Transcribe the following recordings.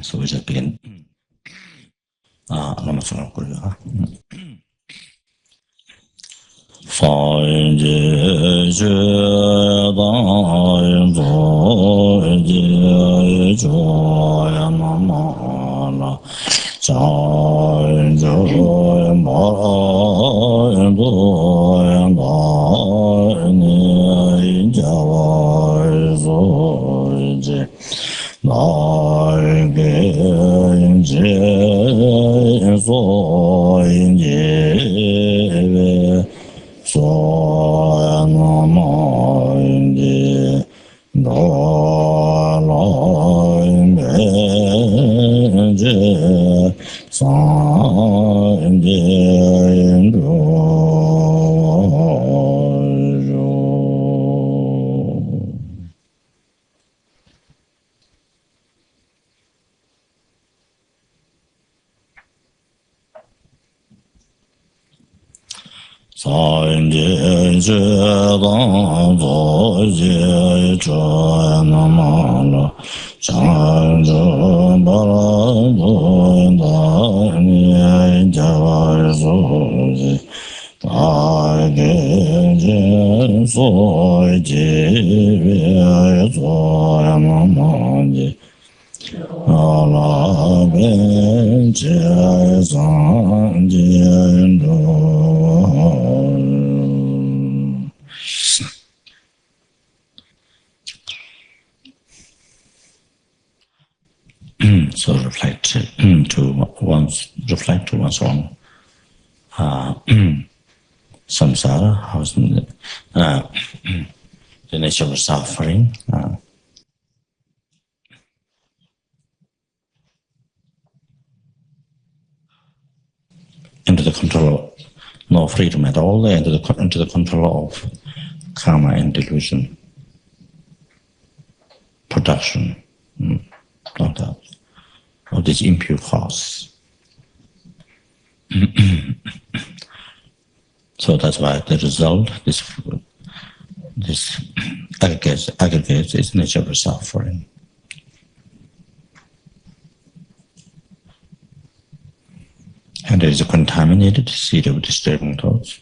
So we just begin. Lama Tsongkhapa. So reflect to one's own samsara, how's the nature of suffering, into the control, no freedom at all, into the control of karma and delusion, production, like that, of this impure cause. So that's why the result, this aggregates its nature of suffering. And there is a contaminated seed of disturbing thoughts.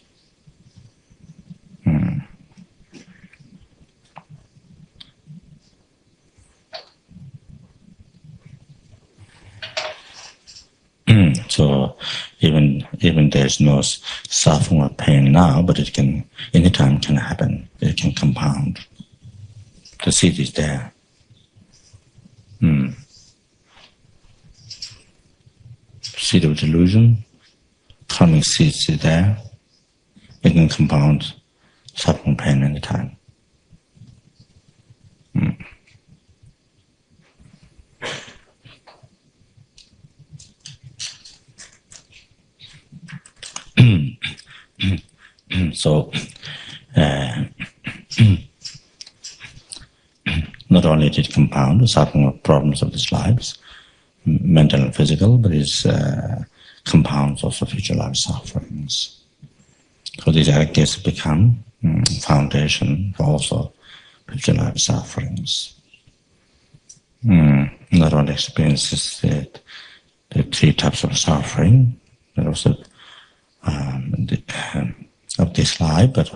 So even there is no suffering or pain now, but it can anytime can happen. It can compound. The seed is there. Seed of delusion, karmic seeds is there. It can compound suffering, pain anytime. So, not only did it compound the suffering of problems of these lives, mental and physical, but it compounds also future life sufferings. So these aggregates become foundation for also future life sufferings. Not only experiences the three types of suffering, but also of this life, but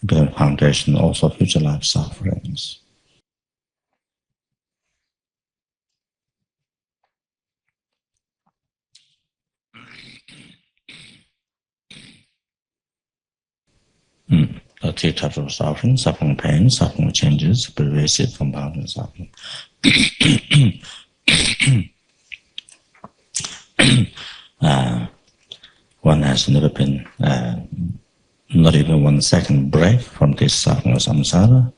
become foundation also future life sufferings. The three types of suffering: suffering pain, suffering changes, pervasive, compounding suffering. One has never been, not even 1 second break from this suffering of samsara,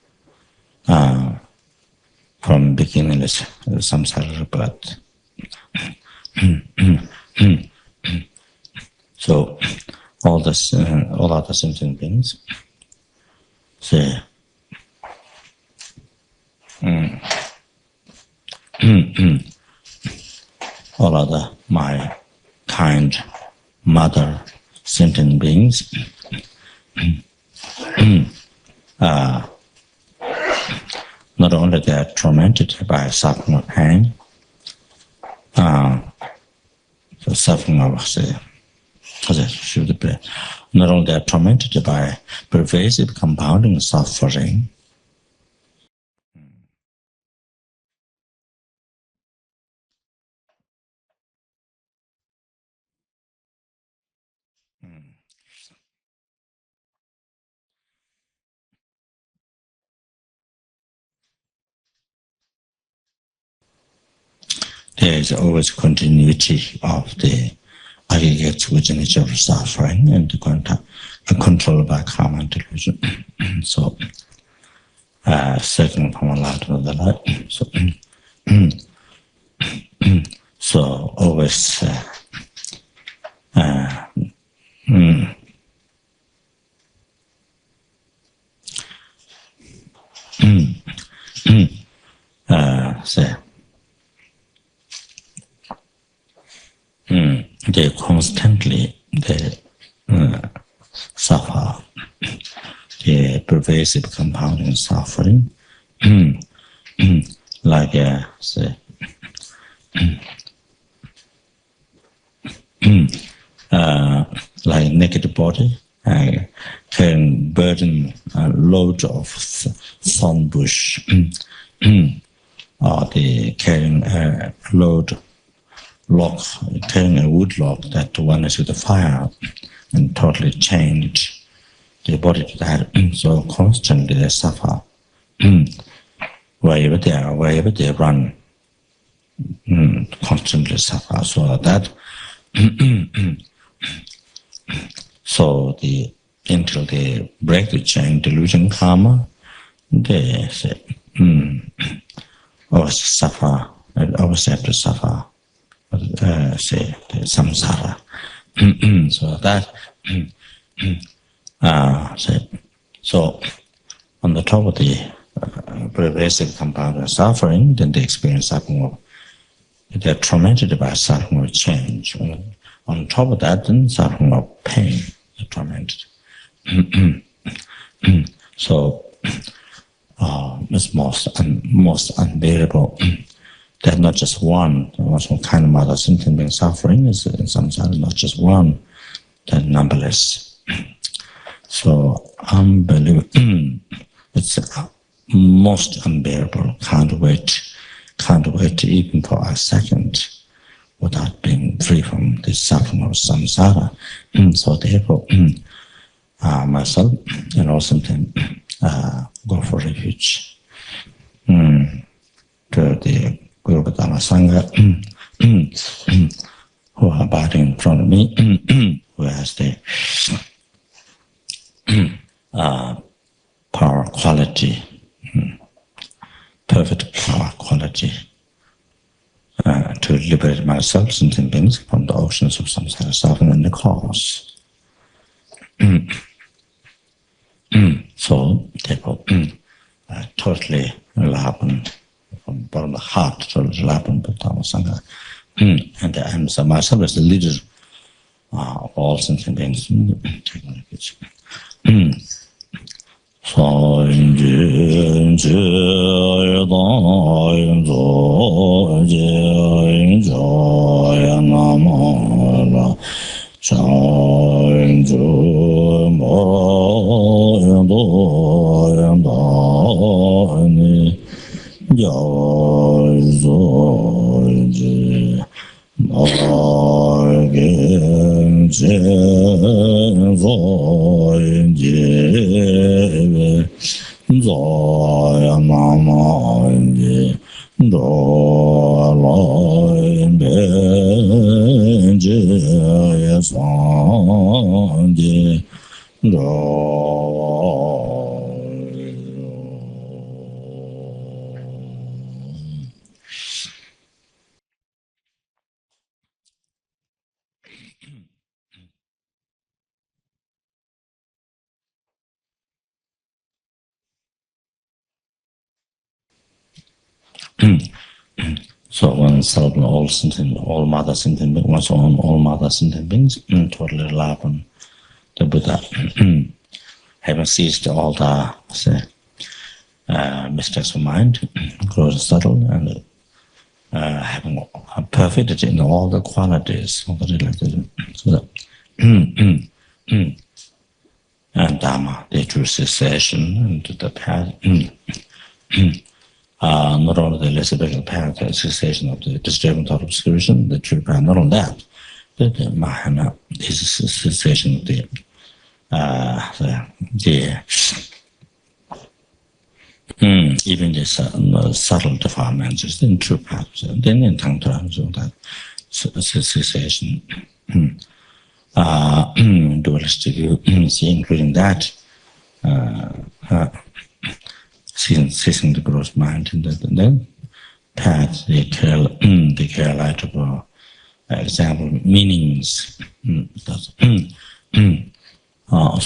from beginningless samsaric birth. So all other sentient beings say, all other my kind mother sentient beings not only they are tormented by suffering or pain, suffering of not only they are tormented by pervasive compounding suffering, there is always continuity of the aggregates within each other suffering and controlled by karma and delusion. So, second from one life to another life. So always they constantly suffer the pervasive compounding suffering, like like naked body carrying burden load of thorn bush, or the carrying a carrying a wood log that one is with the fire and totally change the body to that. So constantly they suffer. Wherever they run, constantly suffer. So that so until they break the chain delusion karma, they say always suffer, always have to suffer. Say the samsara. So that so on the top of the pervasive compounded suffering, then they experience suffering of, they're tormented by suffering of change. On top of that, then suffering of pain, they're tormented. So it's most unbearable. There's not just one. There's one kind of mother sentient being suffering is in samsara, not just one. They're numberless. So unbelievable. It's most unbearable. Can't wait even for a second without being free from the suffering of samsara. So therefore, myself and all sentient go for refuge to the Dharma and Sangha, who are abiding in front of me, who has the power quality, perfect power quality, to liberate myself, sentient beings, from the oceans of samsara suffering and the cause. So, therefore, totally happen from the bottom of the heart, totally happen with Dharma and Sangha. And I am myself as the leader of all sentient beings. So oneself and all sentient, all mother sentient beings, one's own all mother sentient beings, totally rely upon the Buddha, having ceased all the mistakes of mind, gross and subtle, and having perfected in all the qualities of the realization. So that and Dharma, the true cessation, and the path, not only the reciprocal path, the cessation of the disturbing thought obscuration, the true path, not only that, but the Mahana is a cessation of the even the subtle defilements is in true path. Then in Tantra, so that cessation, dualistic view, including that, ceasing the gross mind, and then path, the care light of example, meanings, so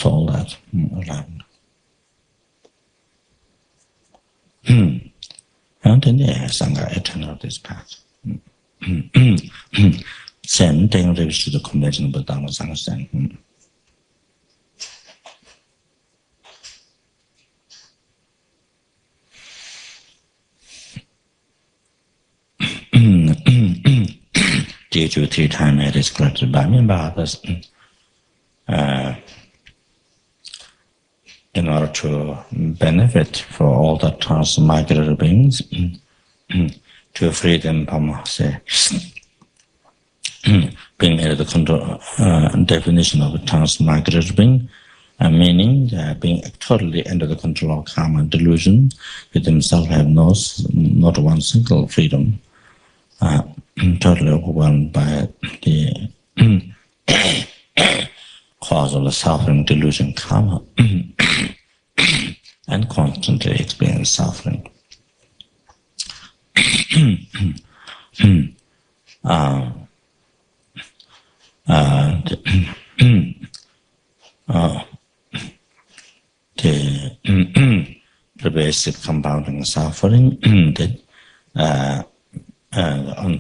all that around. And then Sangha eternal this path. Send then lives to the convention of the Dharma and Sangha stand. Due to 3 times it is corrected by me, but others. In order to benefit for all the transmigratory beings, to free them from, say, being under the control, definition of a transmigratory being, meaning being totally under the control of karma and delusion, with themselves have not one single freedom, totally overwhelmed by the cause of the suffering, delusion, karma, and constantly experience suffering. The pervasive compounding suffering, on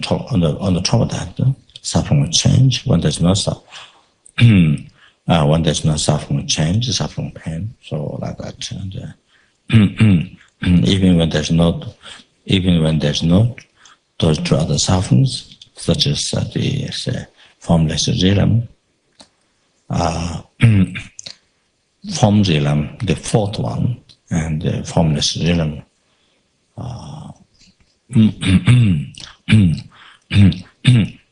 the top of that, suffering will change when there's no suffering. When there's no suffering change, suffering pain, so like that. And, even when there's not those 2 other sufferings, such as the formless realm, form realm, the 4th one, and the formless realm.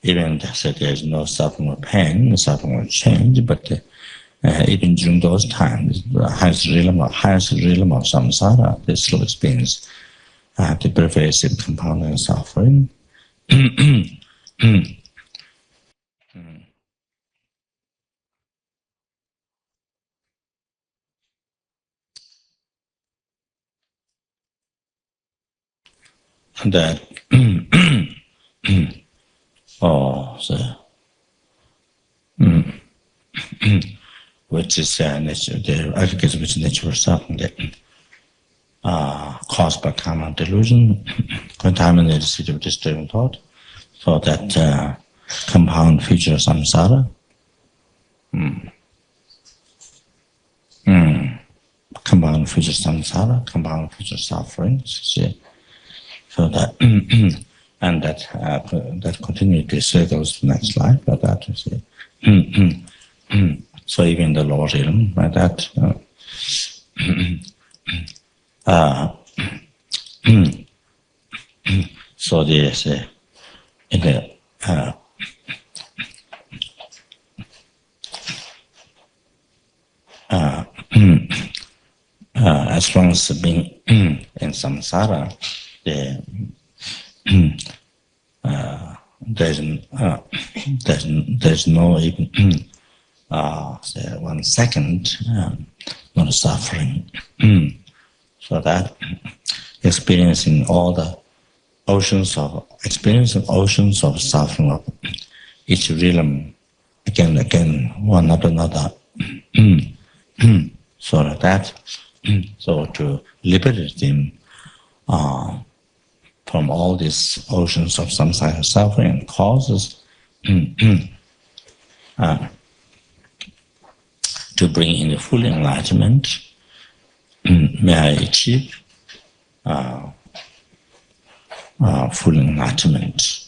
Even so there is no suffering or pain, the suffering will change, but even during those times, the highest realm of samsara, the slow experience, the pervasive compounding suffering. That which is nature, the aggregates which nature of suffering that caused by karma delusion, contaminated seed of disturbing thought, so that compound future samsara, compound future samsara, compound future sufferings, see? So that and that continuity circles the next life like that, you see. So even the lower realm like that. So there's in the as long as being in samsara, there's no even say 1 second not suffering. So that experiencing oceans of suffering of each realm again and again, one after another. So that, so to liberate them from all these oceans of samsara suffering and causes, to bring in the full enlightenment, may I achieve full enlightenment.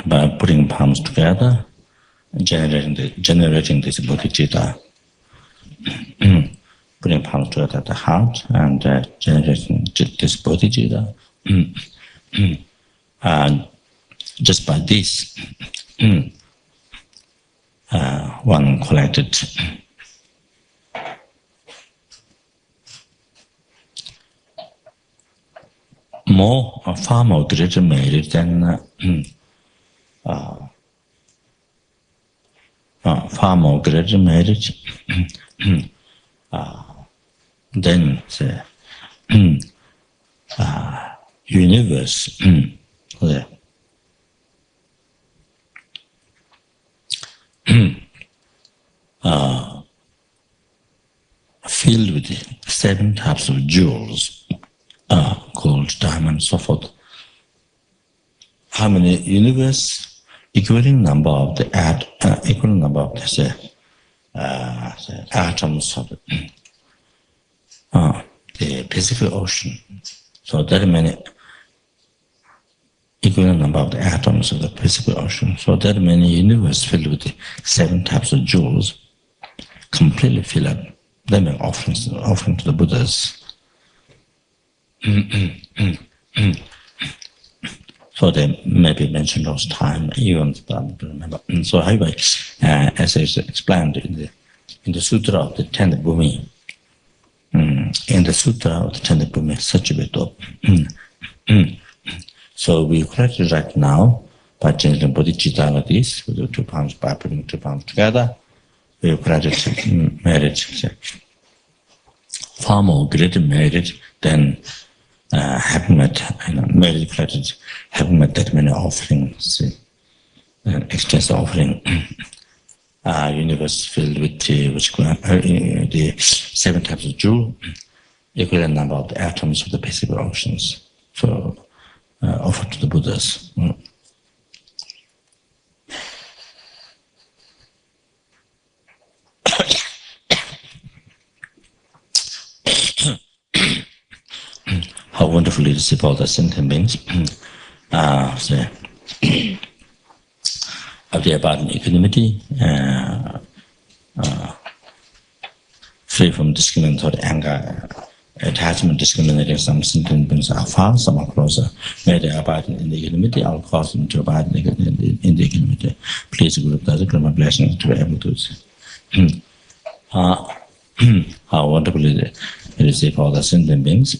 By putting palms together, generating this bodhicitta, putting palms together at the heart and generating this bodhicitta, and just by this, one collected far more greater merit than far more greater merit than the universe filled with 7 types of jewels called Dharma and so forth. How many universe? Equivalent number of the equivalent number of the atoms of the Pacific Ocean. So there are many equivalent number of the atoms of the Pacific Ocean. So there are many universe filled with 7 types of jewels, completely filled up. They make offering to the Buddhas. So they maybe mentioned those time, even I don't remember. So anyway, as I explained in the Sutra of the Tender Bhumi, in the Sutra of the Tender Bhumi, Satchivato. So we correct it right now by changing bodhicitta like this, with the 2 palms, by putting 2 palms together. We correct it merit, far more greater merit than having met, merit credited, having met that many offerings, extensive offering, universe filled with the 7 types of jewel, equivalent number of the atoms of the Pacific Oceans, so offered to the Buddhas. How wonderfully receive all the sentient beings. Of the abiding equanimity, free from discriminatory anger, attachment, discriminating. Some sentient beings are far, some are closer. May they abide in the equanimity. I'll cause them to abide in the equanimity. Please, Guru Dada, my blessings to be able to how wonderfully they receive all the sentient beings.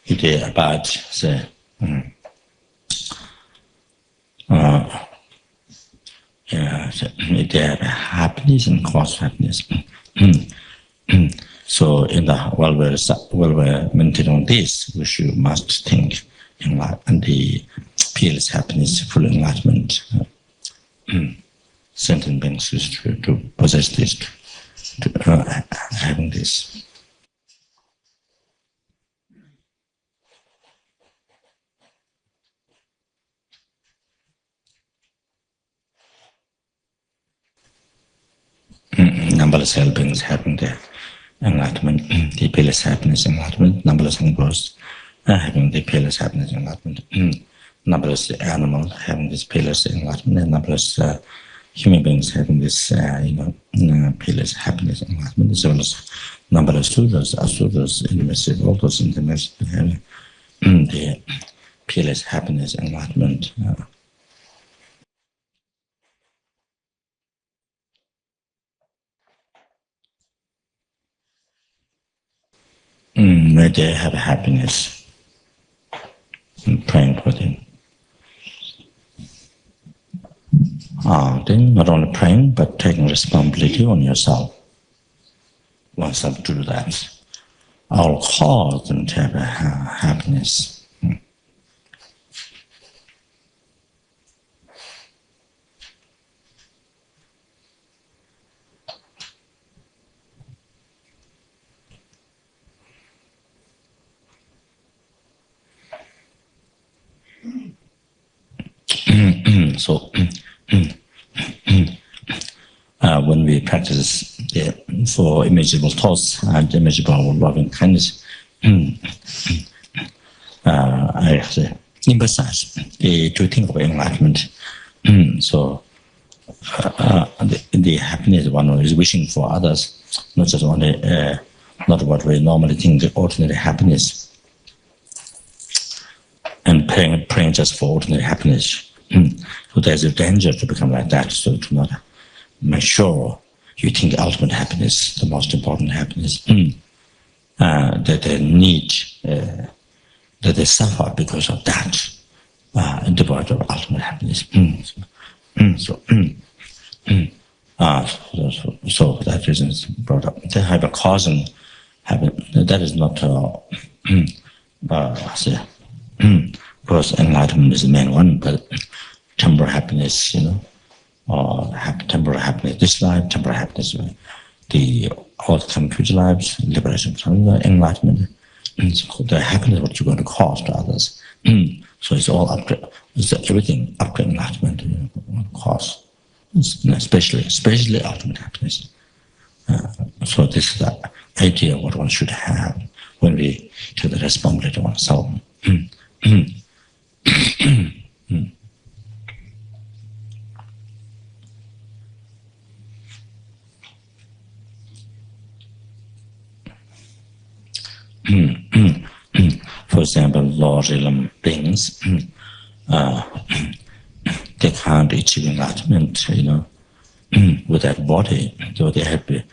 If they abide, say, if they have happiness and cause happiness. So, while we're meditating on this, we must think and the peerless happiness, full enlightenment. Sentient beings to possess this, to having this. Numberless helpings having the enlightenment, the peerless happiness, enlightenment. Numberless animals having the peerless happiness, enlightenment. Numberless animals having this peerless enlightenment, and numberless human beings having this, peerless happiness, enlightenment, as well as numberless sudras, asuras, immeasurable, all those immeasurable having the peerless happiness, enlightenment. May they have happiness. Praying for them. Then not only praying, but taking responsibility on yourself. Oneself to do that. I'll cause them to have happiness. So when we practice for immeasurable thoughts and immeasurable loving kindness, I emphasize to think of enlightenment. So the happiness one is wishing for others, not just only not what we normally think the ordinary happiness, and praying just for ordinary happiness. So there's a danger to become like that. So to not make sure you think ultimate happiness, the most important happiness, that they need, that they suffer because of that, devoid of ultimate happiness. So that reason is brought up. The hypercausing that is not because enlightenment is the main one, but temporal happiness, or temporal happiness this life, temporal happiness the outcome future lives, liberation from enlightenment. So the happiness what you're going to cause to others. So it's all up to, it's everything up to enlightenment, cause, especially ultimate happiness. So this is the idea of what one should have when we take the responsibility of oneself. For example, lower realm beings, they can't achieve enlightenment, with that body. So they have to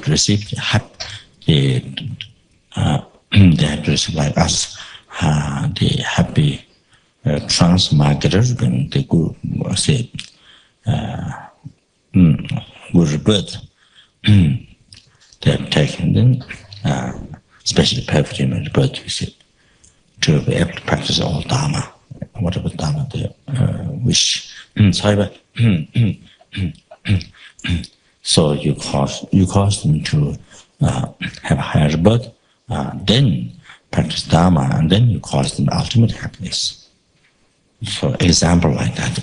receive they have to receive like us, the happy transmigrers, when they go say good birth. They have taken them, especially perfect human birth, you see, to be able to practice all Dharma, whatever Dharma they wish. So you cause them to have a higher birth, then practice Dharma, and then you cause them ultimate happiness. So example like that.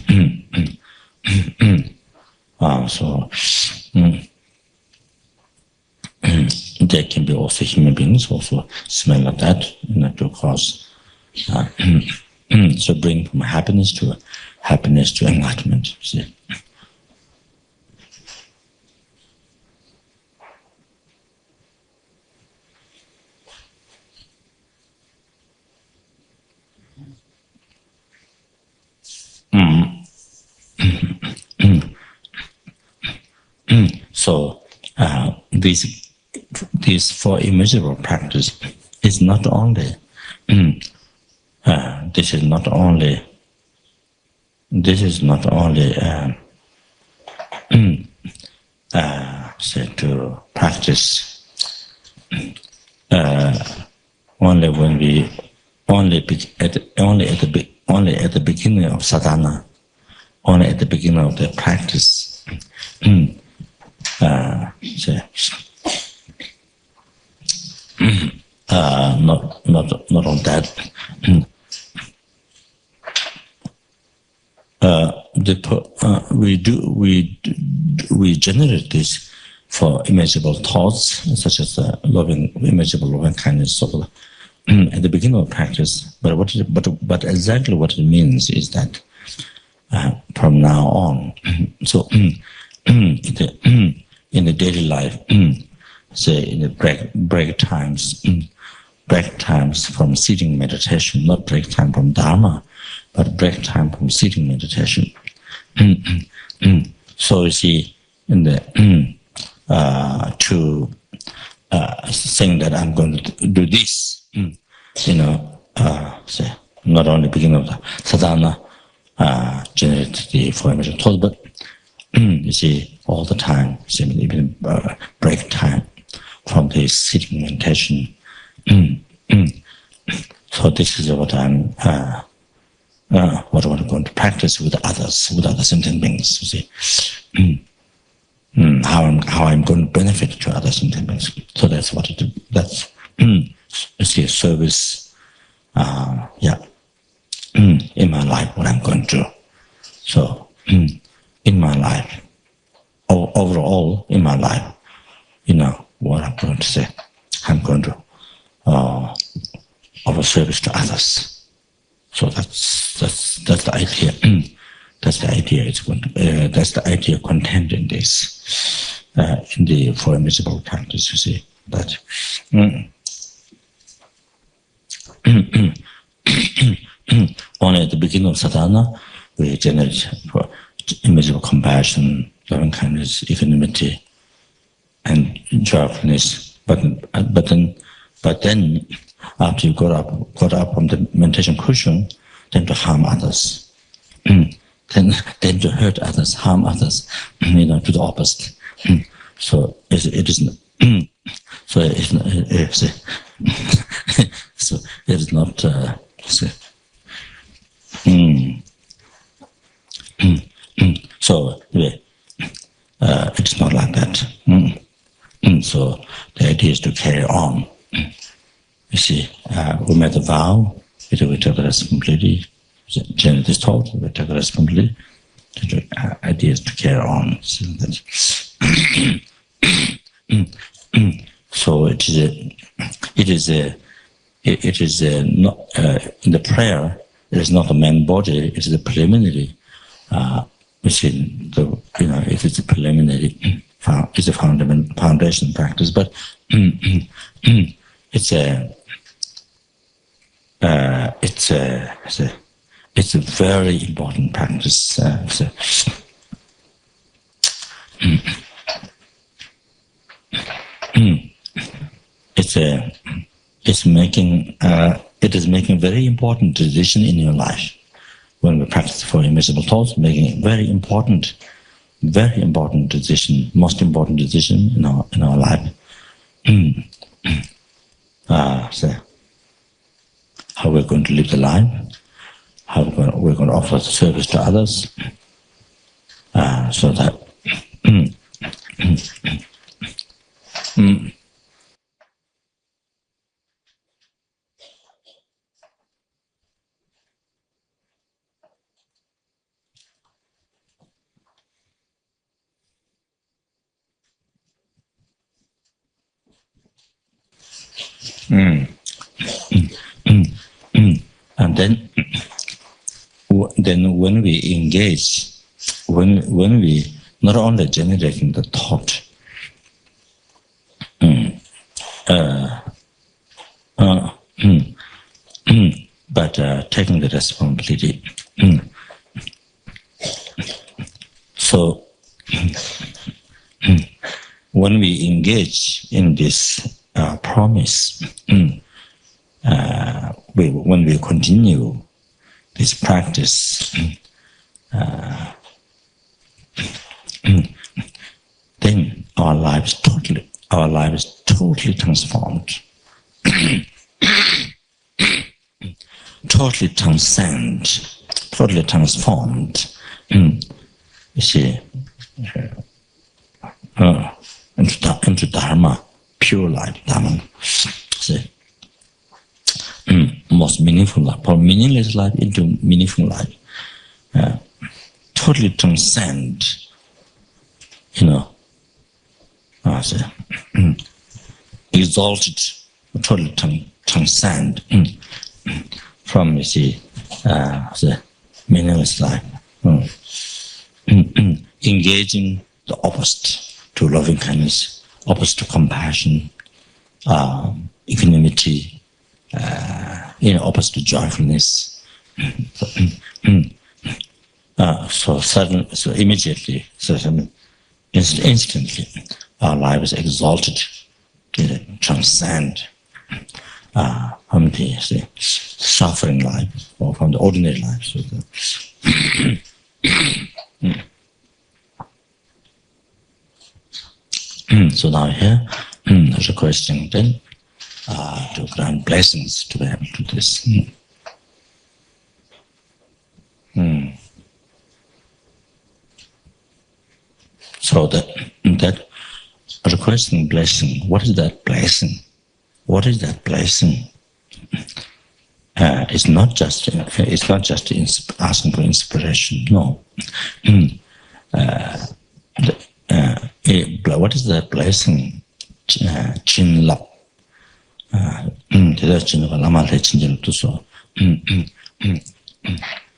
There can be also human beings also smell like that, to cause. So bring from happiness to enlightenment. See. So this for immeasurable practice is not only this is not only say to practice only when we only at the beginning of sadhana, only at the beginning of the practice. Not on that. We generate this for immeasurable thoughts, such as immeasurable loving kindness, so at the beginning of practice. But exactly what it means is that from now on, so in the daily life, say in the break times from sitting meditation, not break time from Dharma, but break time from sitting meditation. So you see, in the to saying that I'm going to do this, say not only beginning of the sadhana, generate the formation thought, but you see all the time, even break time from the sitting meditation. So this is what I'm going to practice with other sentient beings. You see, how I'm going to benefit to other sentient beings. So that's what it. That's you see service. In my life, what I'm going to do. So, in my life, overall in my life, what I'm going to say, I'm going to offer service to others. So that's the idea. That's the idea. That's the idea contained in this, in the Four Immeasurable practice. You see that. Only at the beginning of sadhana, we generate immeasurable compassion, loving kindness, equanimity, and joyfulness. But then, after you got up from the meditation cushion, then to harm others, then to hurt others, harm others, to the opposite. So it is not. So it is not. So it's not like that. So the idea is to carry on. You see, we made a vow. We took the responsibility. Generally, this taught. We took the responsibility. The idea is to carry on. So so it is not in the prayer. It is not the main body. It is the preliminary. Which it is the preliminary. It's a foundation practice, but it's a very important practice. It is making very important decision in your life. When we practice for immeasurable thoughts, making a very important decision, most important decision in our life. So how we're going to live the life, how we're going to offer service to others, so that and then when we engage, when we not only generating the thought, but taking the responsibility. So when we engage in this promise, when we continue this practice, then our life is totally transformed, totally transformed. You see, into Dharma, pure life, Dharma. See, most meaningful life, from meaningless life into meaningful life. Totally transcend, exalted, totally transcend from, the meaningless life. Engaging the opposite to loving kindness, opposite to compassion, equanimity, opposite to joyfulness. So immediately, instantly, our life is exalted to transcend from the suffering life or from the ordinary life. So now here, there's a question then to grant blessings to be able to do this. So that requesting blessing, what is that blessing? What is that blessing? it's not just asking for inspiration. No. What is the blessing? Chin lap.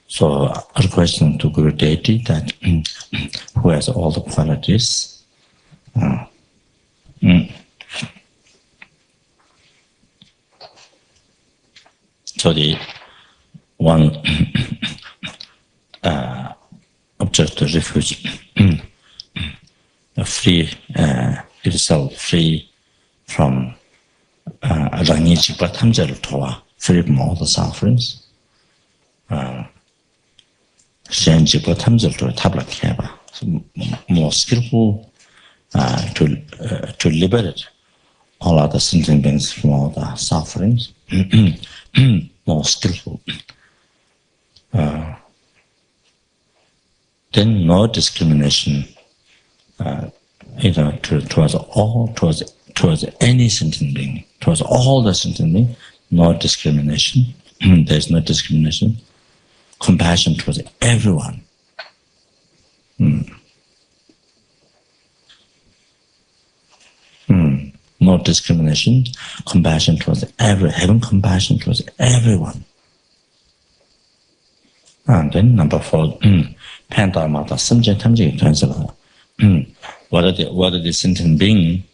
So, requesting to Guru Deity that who has all the qualities. So the one object of refuge, free itself, free from free from all the sufferings. More skillful to liberate all other sentient beings from all the sufferings. More skillful. Then no discrimination, towards any sentient being, towards all the sentient beings, no discrimination. There's no discrimination. Compassion towards everyone. No discrimination, compassion towards having compassion towards everyone. And then number 4, Pandharmata, sentient translator. Whether the sentient being,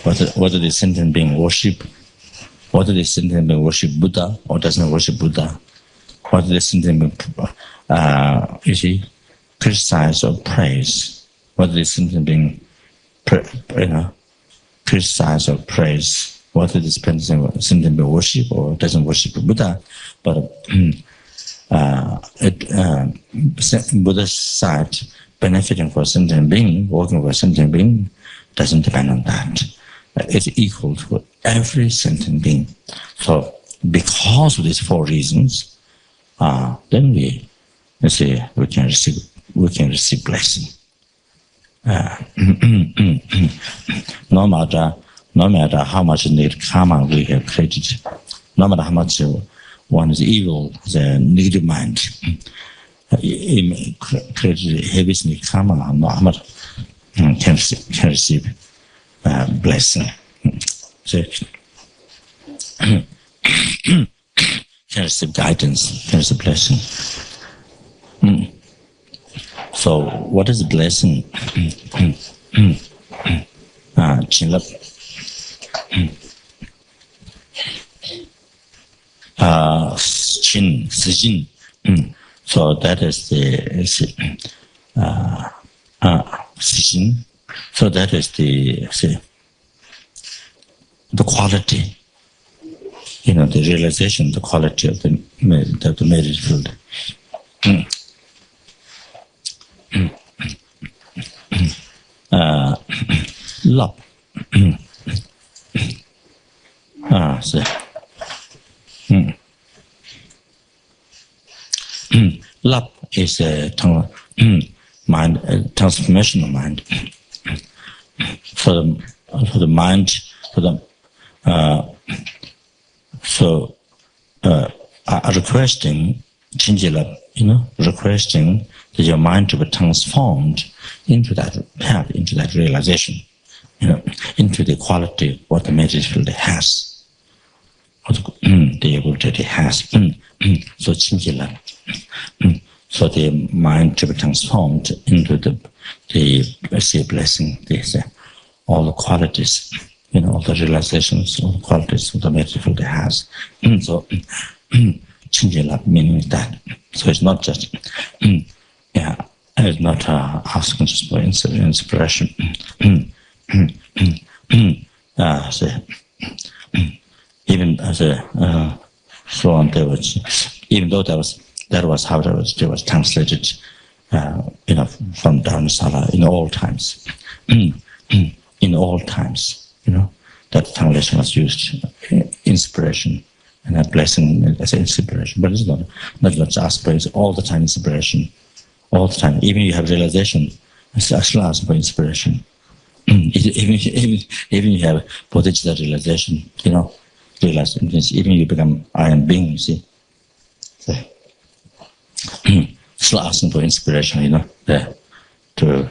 whether the sentient being worship Buddha or doesn't worship Buddha, whether the sentient being criticize or praise, whether the sentient being criticize or praise, whether this sentient being worship or doesn't worship Buddha, but Buddha's side benefiting for a sentient being, working for a sentient being, doesn't depend on that. It's equal to every sentient being. So because of these 4 reasons, then we can receive blessing. No matter how much negative karma we have created, no matter how much one is evil, the negative mind created heavy negative karma, no matter can receive blessing. So, can receive guidance, can receive blessing. So, what is blessing? Chinlap. Chin, sijin. So that is the sijin. So that is the quality. The realization, the quality of the merit field. Love. Love is a mind, transformational mind. For the mind, requesting Chinjila, requesting that your mind to be transformed into that path, into that realization, into the quality what the meditation field has, what the ability has. So Chinjila, so the mind to be transformed into the blessing, all the qualities, all the realizations, all the qualities of the meditation field has. So Chinjila meaning that. So it's not just it's not asking just for inspiration. Even as so on, even though that was how it was translated, from Dharma in all times. In all times, that translation was used, inspiration. And a blessing as inspiration, but it's not just aspiration. All the time inspiration, all the time. Even you have realization, it's actually asking for inspiration. Even you have bodhicitta realization, realize even you become I am being. You see, Still asking for inspiration, to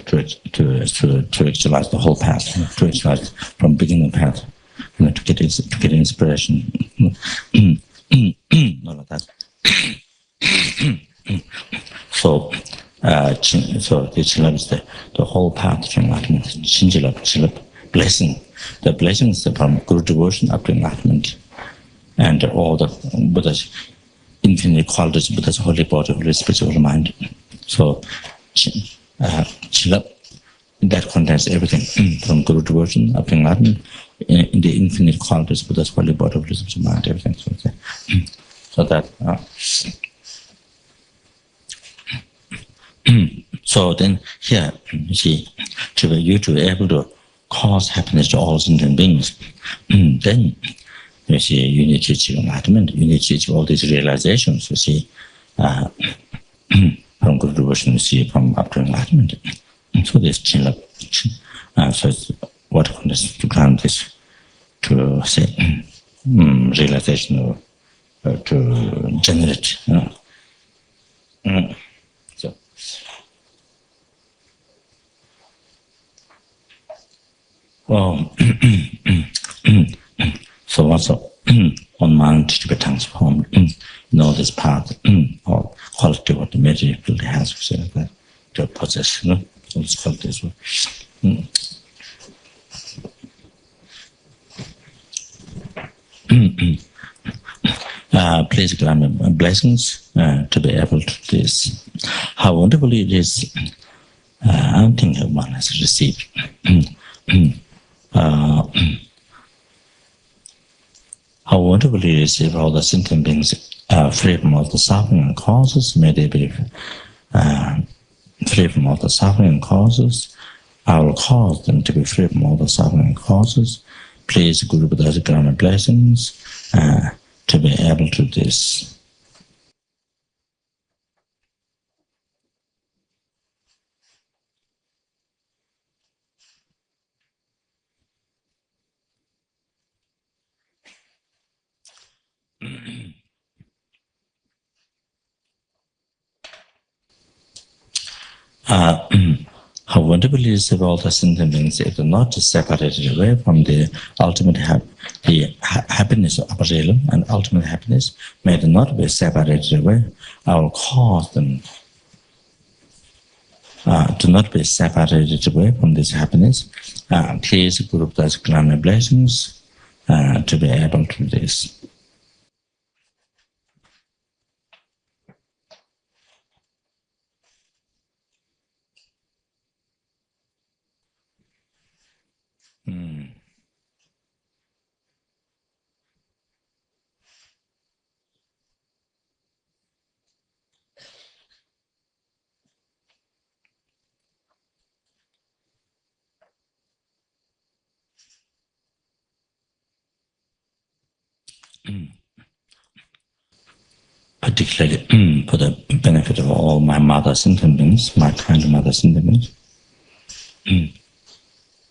actualize the whole path, to actualize from beginning path, to get inspiration. All of that. So, so the Chilab is the whole path to enlightenment. Chilab, blessing. The blessings from Guru devotion up to enlightenment, and all the Buddha's infinite qualities, Buddha's holy body, holy spiritual mind. So, Chilab, that contains everything from Guru devotion up to enlightenment, in the infinite qualities, Buddha's holy body, holy spiritual mind, everything. So that. So then here, you see, to be able to cause happiness to all sentient beings, then you see, you need to achieve enlightenment, you need to achieve all these realizations, you see, from Guru devotion, you see, from up to enlightenment. So this so it's what conditions to grant this, to say, realization, to generate, So. Well, so also one mind to be transformed, this path or quality what the material really has, so that to possess, all these qualities. Please grant me blessings to be able to do this. How wonderful it is! I don't think one has received. How wonderful it is if all the sentient beings are free from all the suffering and causes. May they be free from all the suffering and causes. I will cause them to be free from all the suffering and causes. Please, Guru Buddha's grant me blessings to be able to do this. How wonderful it is if all the sentient beings are not separated away from the ultimate happiness of upper realm and ultimate happiness. May they not be separated away. I will cause them to not be separated away from this happiness. Please, Guru Buddha's grant me blessings to be able to do this. Particularly for the benefit of all my mother sentient beings, my kind mother sentient beings,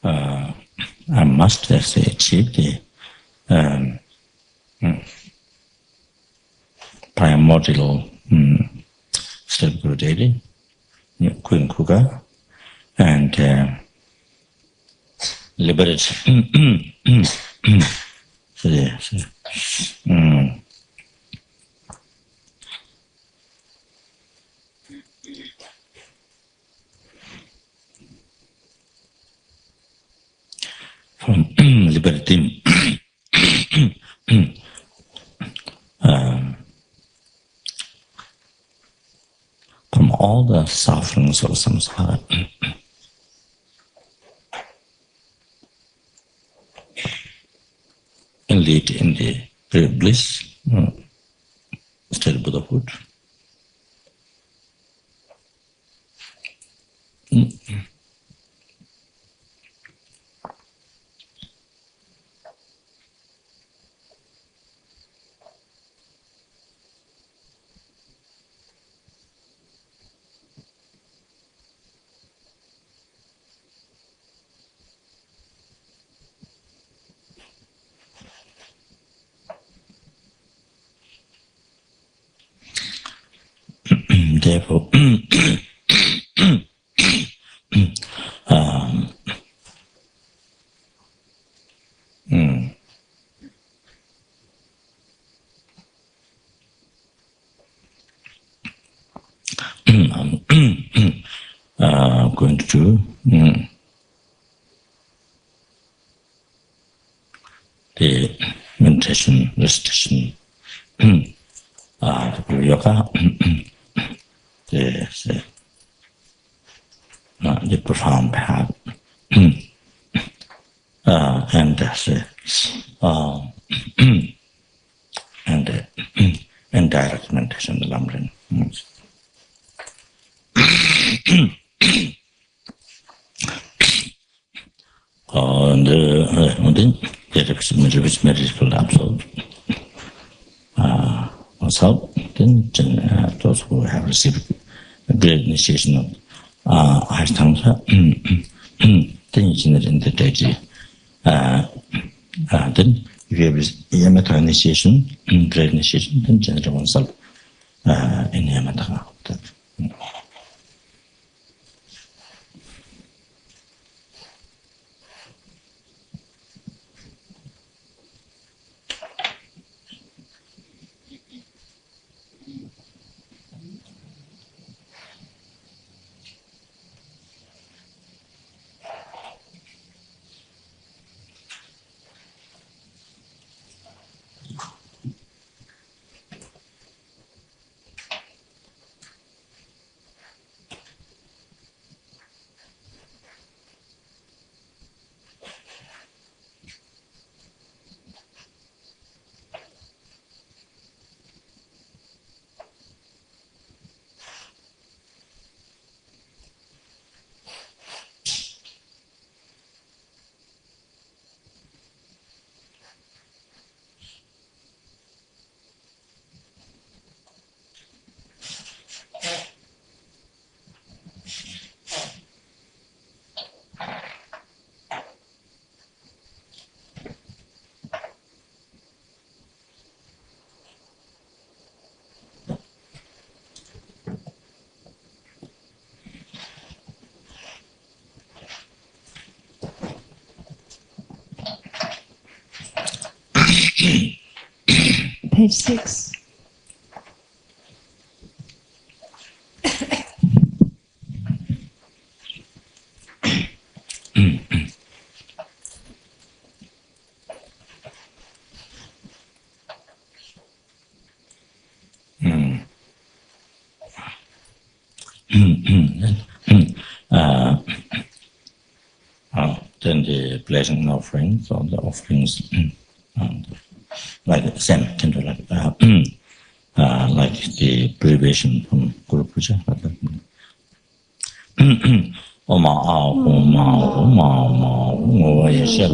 I must actually achieve the primordial state of Guru Deity, Queen Kuga, and liberate. From liberating from all the sufferings of samsara. And lead in the great bliss, state of Buddhahood. therefore, I'm going to do the meditation, recitation, yoga, the profound path, and direct meditation, the lumbering. And the refuge absolute. Also, then those who have received a great initiation of Ashtanga, then in the Daiji. Then if you have Yamata initiation, great initiation, then generate oneself in Yamata. Page 6. Then the blessing offerings, or the offerings, like sentient, like the abbreviation from Guru Puja. Oma Yeshel.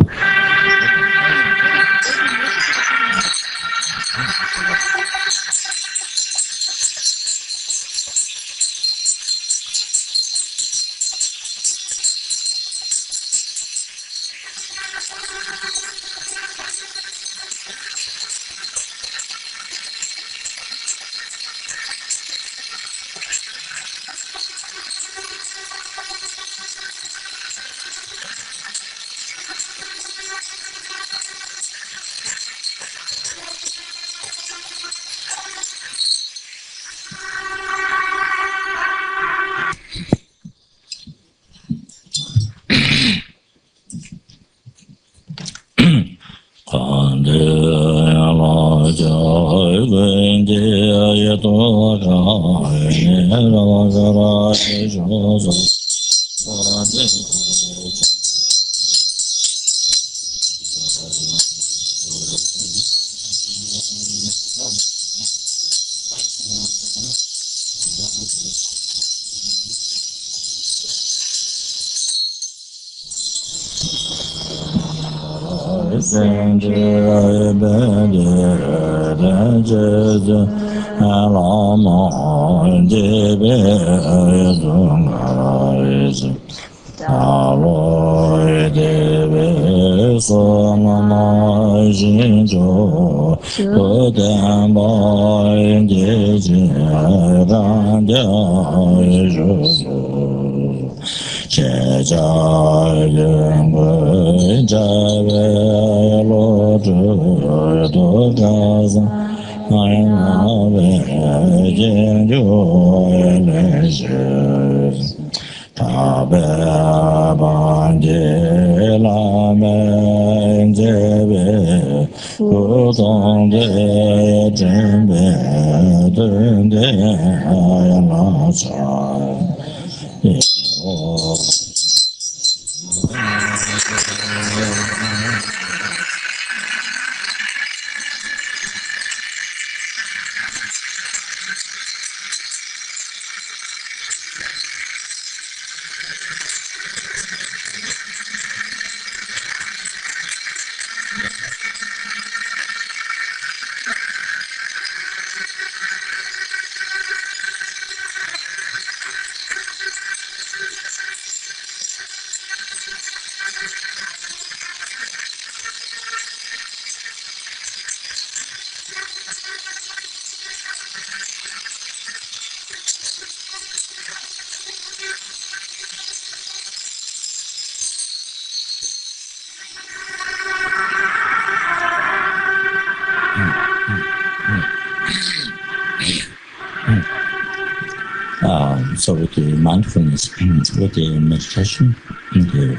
So with the mindfulness, with the meditation, the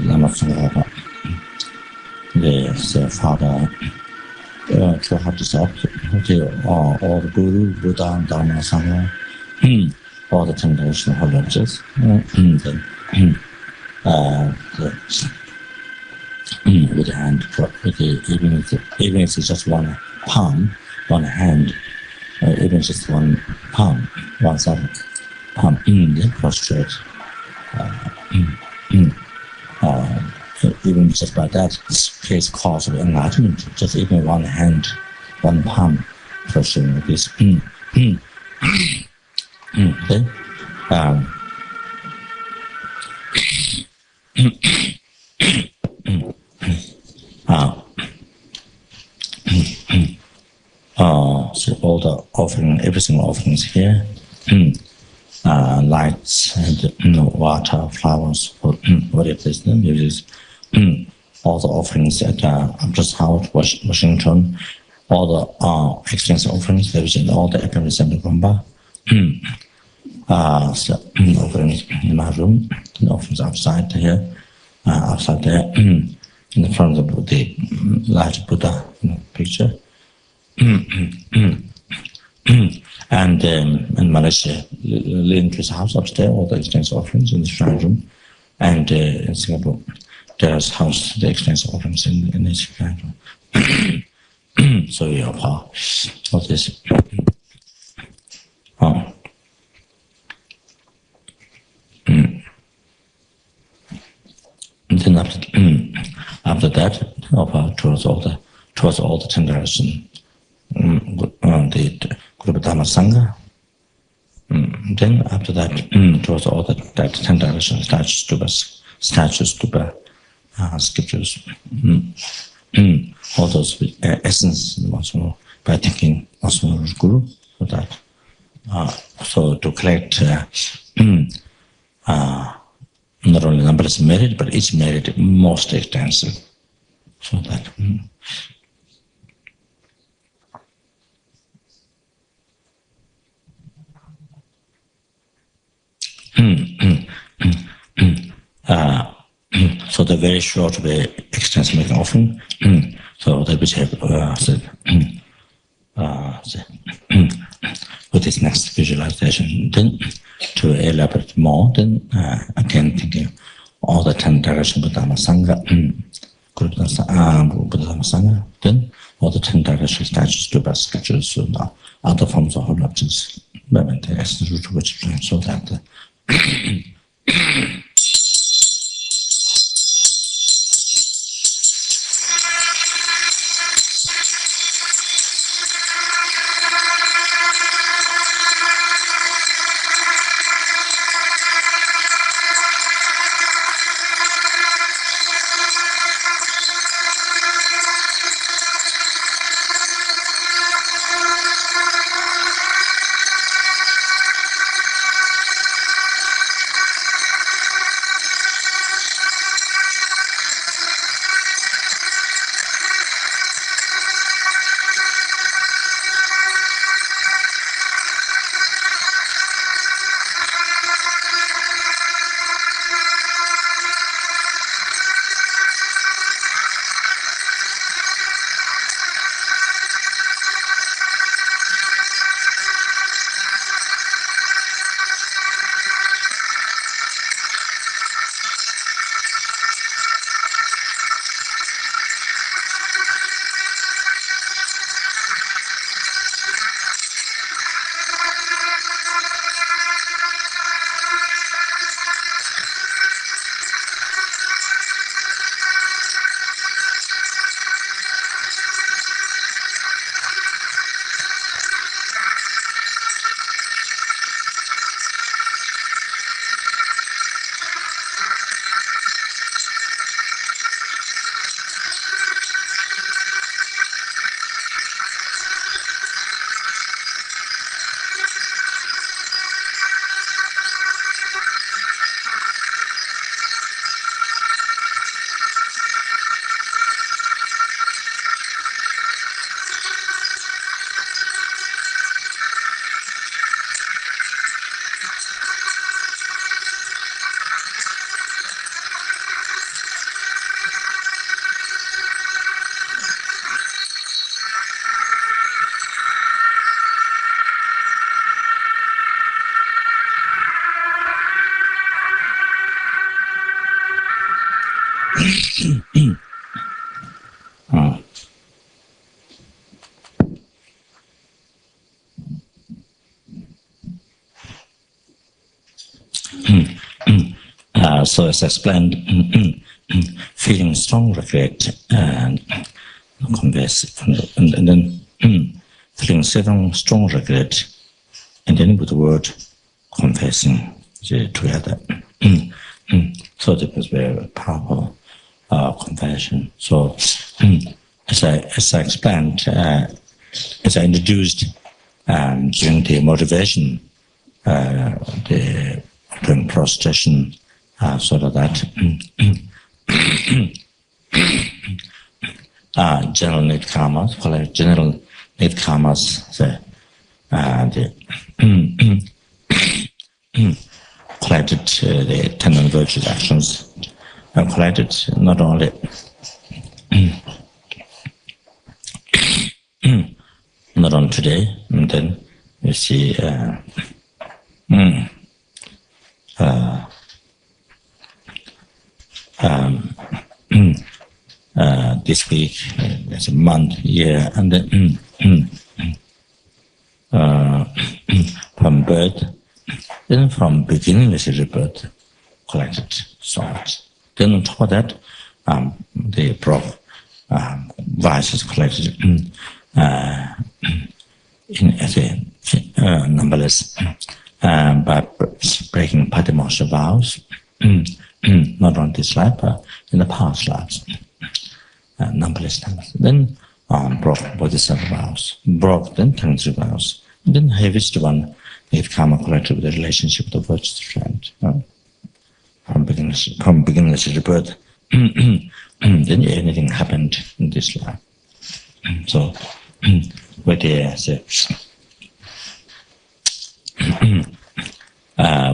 Lama Tsongkhapa, the father, to have this option, all the Guru, Buddha, Dharma, and Sangha, all the 10 traditional religions, with the hand, with the, even if it's just one palm, one hand, even just one palm, one side palm, then prostrate. Even just by that, creates cause of enlightenment. Just even one hand, one palm, prostrating like this. Then, so all the offering, every single offerings here, lights and water, flowers, whatever it is, it is all the offerings at Just Howard, Washington, all the extensive offerings, there is all the FPMT Rumba, so offerings in my room, and offerings outside here, outside there, in the front of the large Buddha picture. And in Malaysia, leading to his house upstairs, all the extensive offerings in the shrine room, and in Singapore, there's house the extensive offerings in this shrine room. So you have all this. And then after that, towards all the 10 directions. The group Dharma and Sangha. Then after that, towards all that 10 directions, statues, stupa, scriptures, all those with essence, also by thinking also Guru for that. So to collect not only numberless merit, but each merit most extensive. So that. So the very short way extensive making offering. So that which have with this next visualization, then to elaborate more, then again thinking all the 10 directions of Dharma Sangha, Buddha Dharma Sangha, then all the 10 directions, statues, stupa, sculptures, and other forms of holy objects, the essence root of which, so that So as I explained, feeling strong regret and confess, and then feeling strong regret, and then with the word confessing together. So that was very powerful confession. So as I explained, as I introduced during the motivation, the during prostration, sort of that general need karmas, general need karmas, collected the 10 non-virtuous actions, collected not only not on today, and then you see this week, there's a month, year, and then from birth, then from beginningless rebirth, collected thoughts. Then on top of that, the vices collected numberless by breaking Patimoksha vows, not on this life, but in the past lives, numberless times. Then broke Bodhisattva vows, broke then Tantra vows, and then heaviest one, if karma collected with the relationship with the virtuous friend, from beginningless rebirth. Then anything happened in this life. So where they say,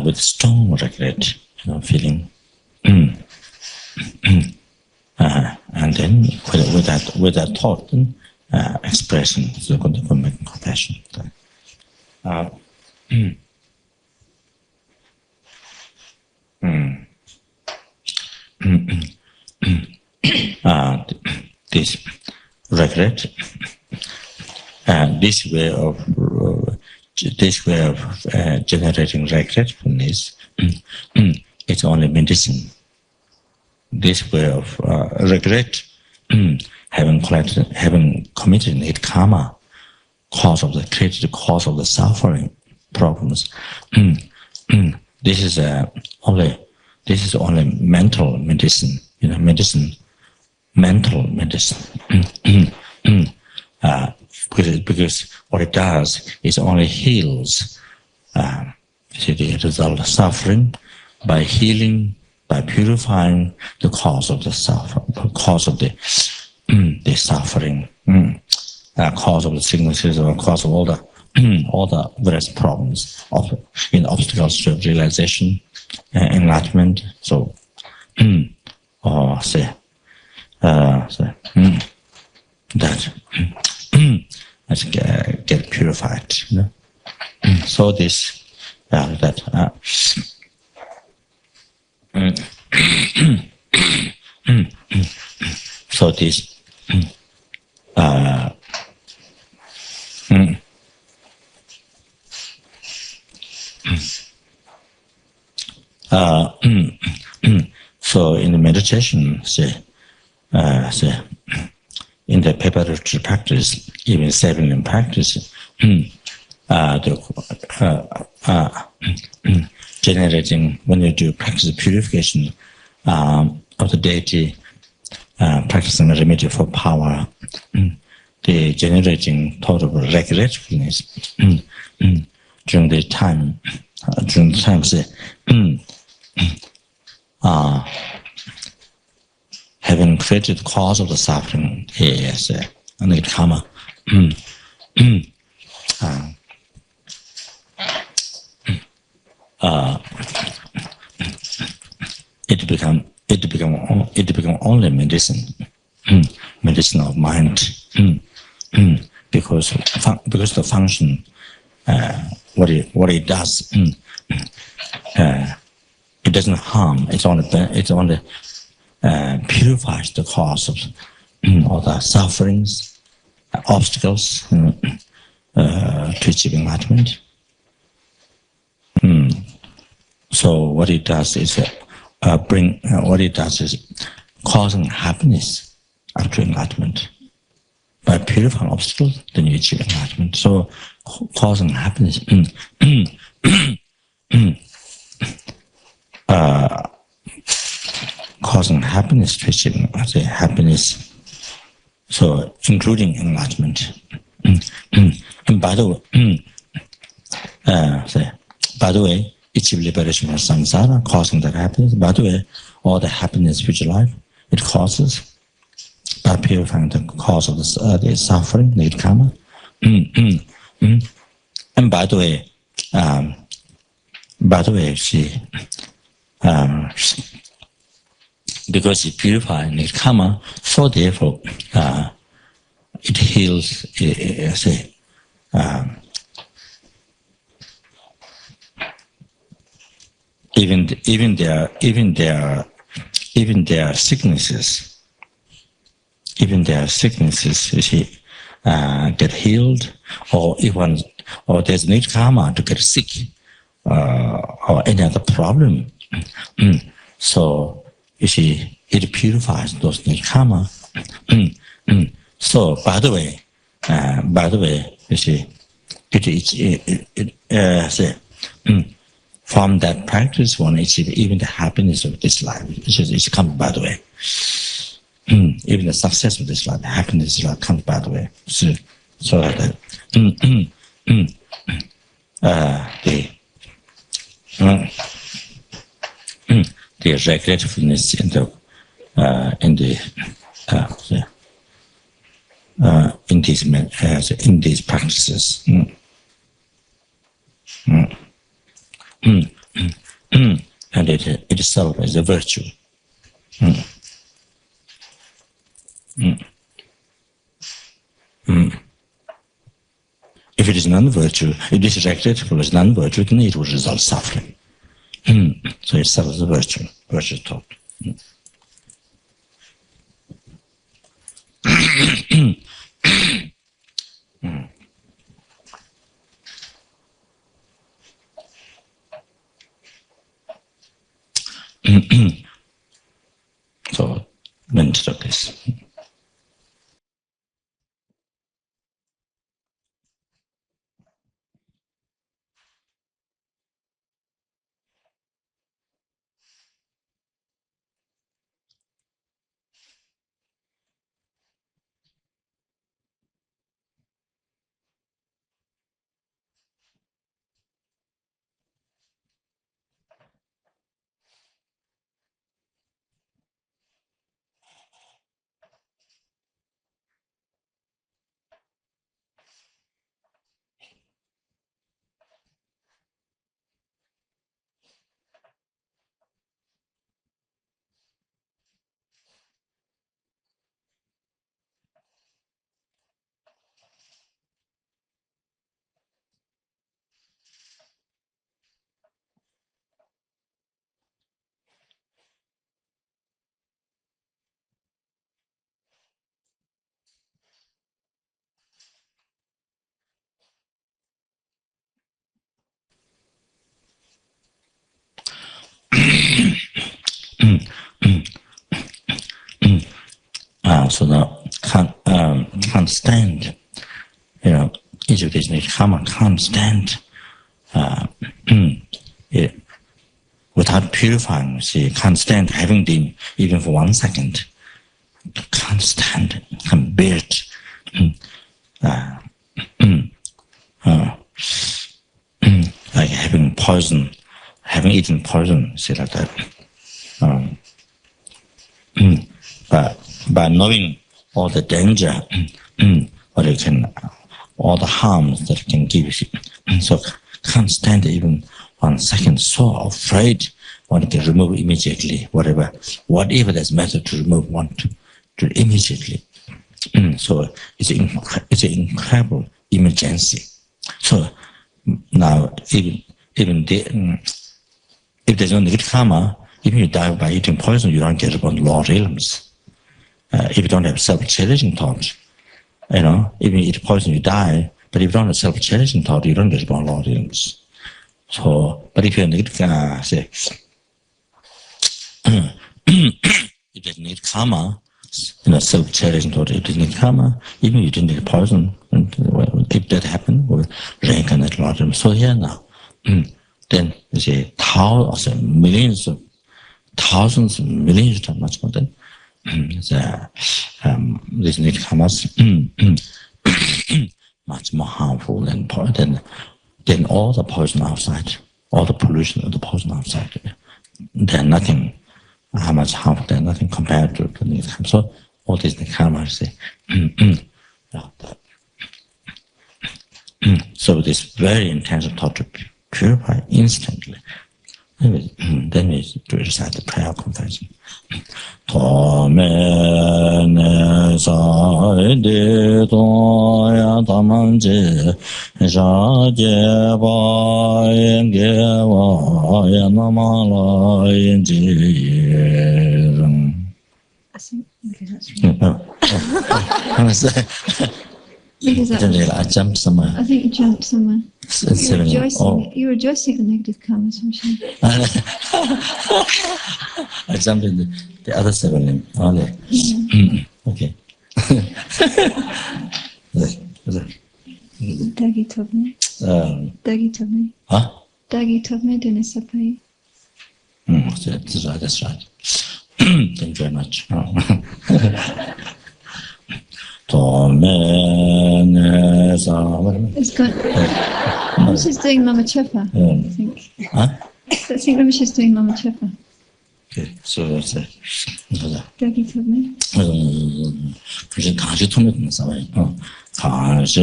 with strong regret, feeling, and then with that thought, expression, so going to make compassion. This regret, this way of generating regretfulness, it's only medicine. This way of regret, having committed need karma, created the cause of the suffering problems. This is only mental medicine. Mental medicine. Because what it does is only heals the result of suffering by healing, by purifying the cause of the suffering, cause of the suffering, cause of the sicknesses, or cause of all the various problems in obstacles to realization, enlightenment. So, that get purified. So this so this so in the meditation, in the preparatory practice, even 7 practice, generating, when you do practice purification of the deity, practicing a remedy for power, the generating thought of regretfulness during the time, having created the cause of the suffering is need karma. It become only medicine, medicine of mind, because the function, what it does, it doesn't harm. It only purifies the cause of all the sufferings, obstacles to achieve enlightenment. So what it does is what it does is causing happiness up to enlightenment. By purifying obstacles, then you achieve enlightenment. So, causing happiness, causing happiness to achieve happiness. So, including enlightenment. And by the way, achieve liberation from samsara, causing that happiness. By the way, all the happiness which life it causes by purifying the cause of the suffering, negative karma. And by the way, because she purifies negative karma, so therefore it heals. Even their sicknesses. Even their sicknesses, you see, get healed, or there's negative karma to get sick, or any other problem. So you see, it purifies those negative karma. So by the way, you see, from that practice, one achieves even the happiness of this life. It comes by the way. Even the success of this life, the happiness of this life comes by the way. So that the regretfulness in these practices. And it itself is a virtue. If it is non-virtue, it is regretful as non-virtue, then it will result suffering. So itself is a virtue thought. So, mental of this. So now can't stand, each of these negative karma can't stand without purifying. She can't stand having them even for 1 second. Can't stand it, can't bear it. Like having poison, having eaten poison, say like that. But by knowing all the danger, what it can, all the harms that it can give you, so can't stand it even 1 second. So afraid, one can remove immediately. Whatever there's method to remove, one to immediately. So it's an incredible emergency. So now even if there's no negative karma, even you die by eating poison, you don't get upon law realms. If you don't have self-challenging thought, even eat poison, you die. But if you don't have self-challenging thought, you don't get upon law realms. So, but if you have negative, you didn't need karma, self-cherishing thought, you didn't need karma, even you didn't need poison. And if that happened, we'll reincarnate a lot of them. So here now, then you see millions of thousands, millions of times much more than these need karmas much more harmful than all the poison outside, all the pollution of the poison outside. They're nothing. How much harmful? They're nothing compared to the need karma. So all these karmas, say. So this very intense thought to purify instantly. Then we do recite the prayer confession. Tomene saide toya tamanji shaje ba yenge wa ya namala yenji. I think that's right. I jumped somewhere. I think you jumped somewhere. You're rejoicing at negative karma. I jumped in the other 7 only. Okay. Dagi told me. Huh? Dagi told me to Nisapai. That's right. Thank you very much. It's gone. She's doing Lama Tsongkhapa, I think. Huh? I think maybe she's doing Lama Tsongkhapa. Okay, so that's it. Dagi told me. 그래서 다시 통역하는 싸워요. 다시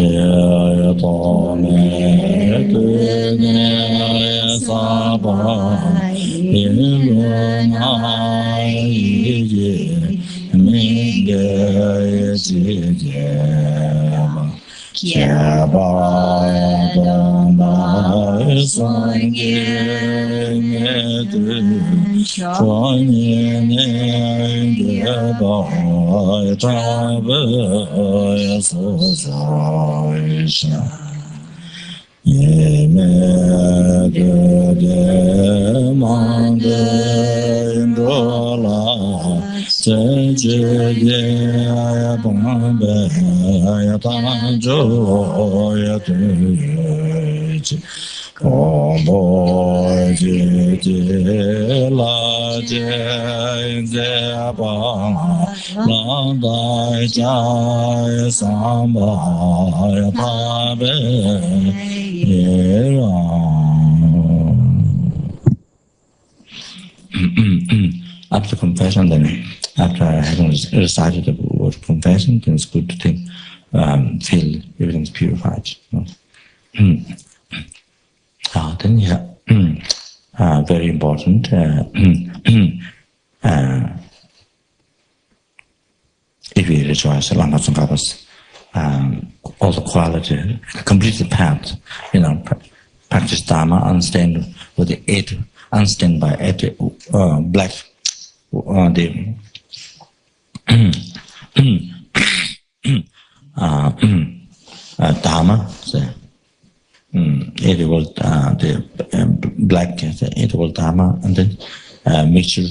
도매 그네 사바 일루나 이제 민게 지제 캬바다 상게네드 전예네 게바 자베서사이샤 예메게데 만데인돌라 제제게 봉베 야탄조야 되지 공보지지라제제바 나다이자이 삼바야 파베 예라. After confession, then after having recited the word confession, then it's good to think, feel everything's purified. Then very important. If we rejoice Lama Tsongkhapa's all the quality, complete the path, practice Dharma, understand with the 8, understand by 8 black the Dharma, the black, the 8 Dharma, and then mixture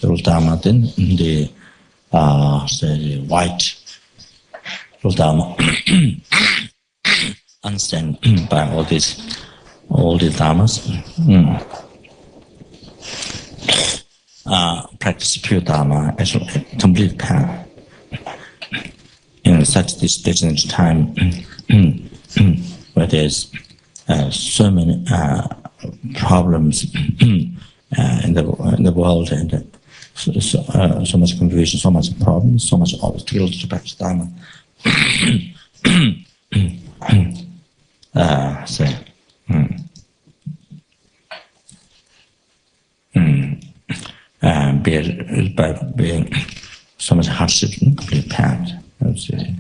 the Dharma, then the white Dharma. Understand by all the Dharmas. Practice pure Dharma as a complete path. In such this designated time where there's so many problems in the world, and so much confusion, so much problems, so much obstacles to practice Dharma. By being so much hardship, complete path, complete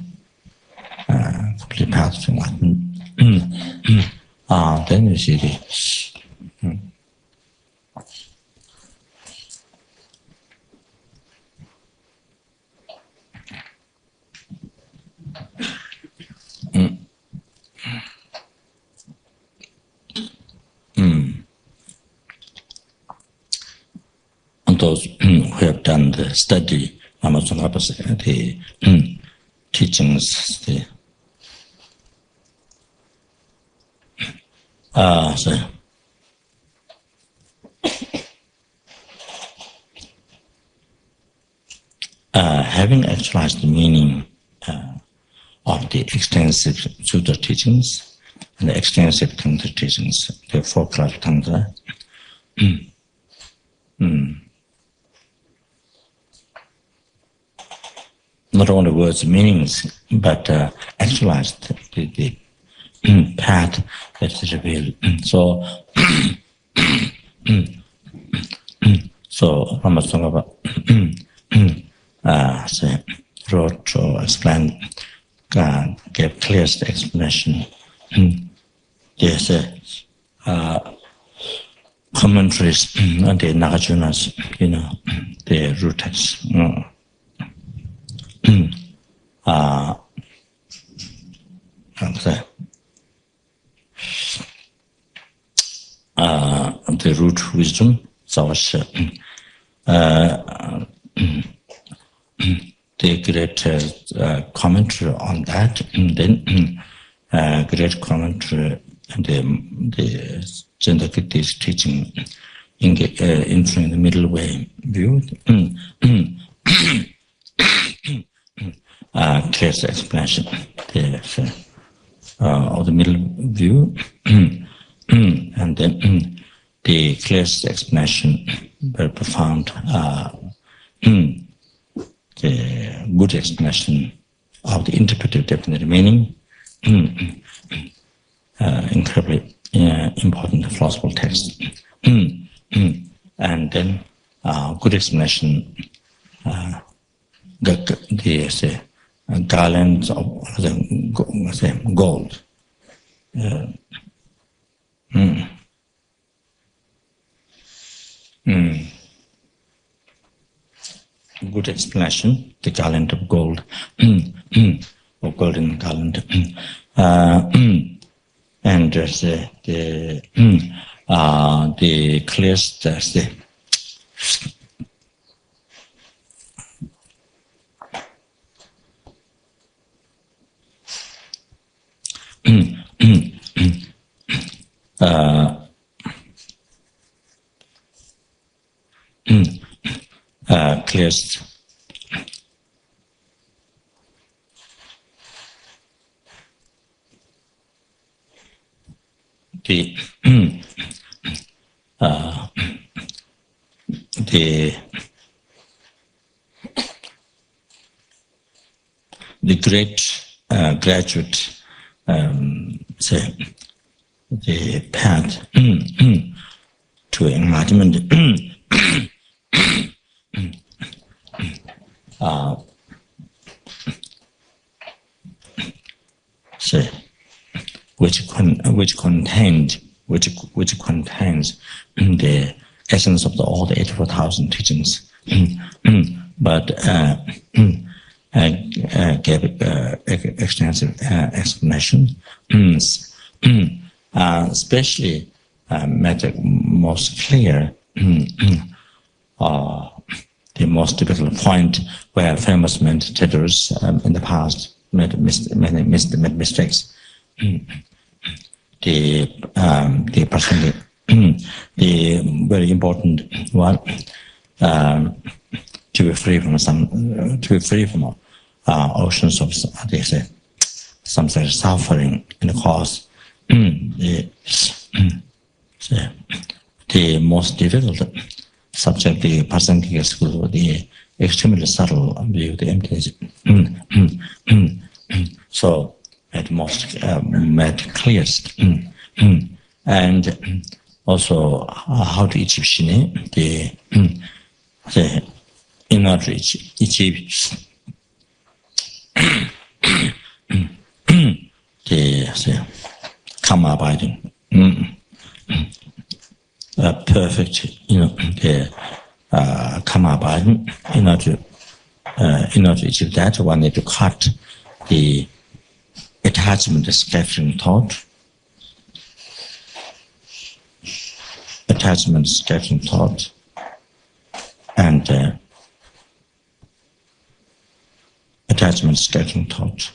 path to enlightenment. Then you see the those who have done the study, Lama Tsongkhapa's the teachings, having actualized the meaning of the extensive Sutra teachings and the extensive Tantra teachings, the 4 class Tantra, not only words and meanings, but actualized the path that is revealed. So, Lama Tsongkhapa wrote or explained, gave clearest explanation. There's commentaries on the Nagajunas, the root text. The root wisdom, the great commentary on that, and then great commentary and the Chandrakirti's teaching entering the middle way view. Clear explanation of the middle view, and then the clearest explanation, very profound, the good explanation of the interpretive definite meaning, incredibly important philosophical text, and then good explanation, the garlands of gold. Good explanation, the garland of gold, or golden garland, and the clearest, clearest the great graduate, the path to enlightenment, which contains the essence of all the 84,000 teachings, but gave extensive explanation, especially made the most clear the most difficult point where famous meditators in the past made mistakes. The very important one, to be free from oceans of samsaric suffering, and of course the most difficult subject, the Pasantika school, the extremely subtle view, the emptiness. So at most made clearest, and also how to achieve shine, in order to achieve the karma abiding, perfect, the karma abiding. In order to achieve that, one need to cut the attachment, scattering thought. and attachment skeleton thought,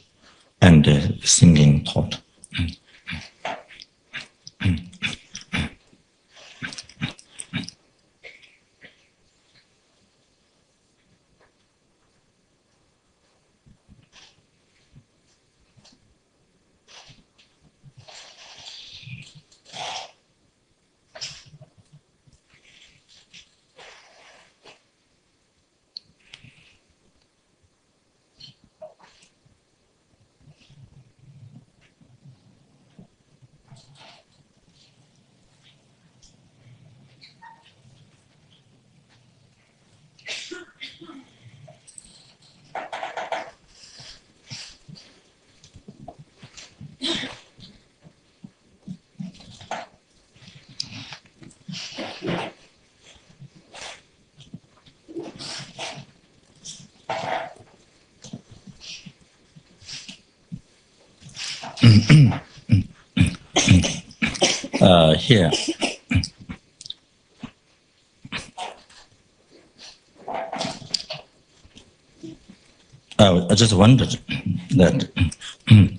and singing thought. Here, I just wondered that. I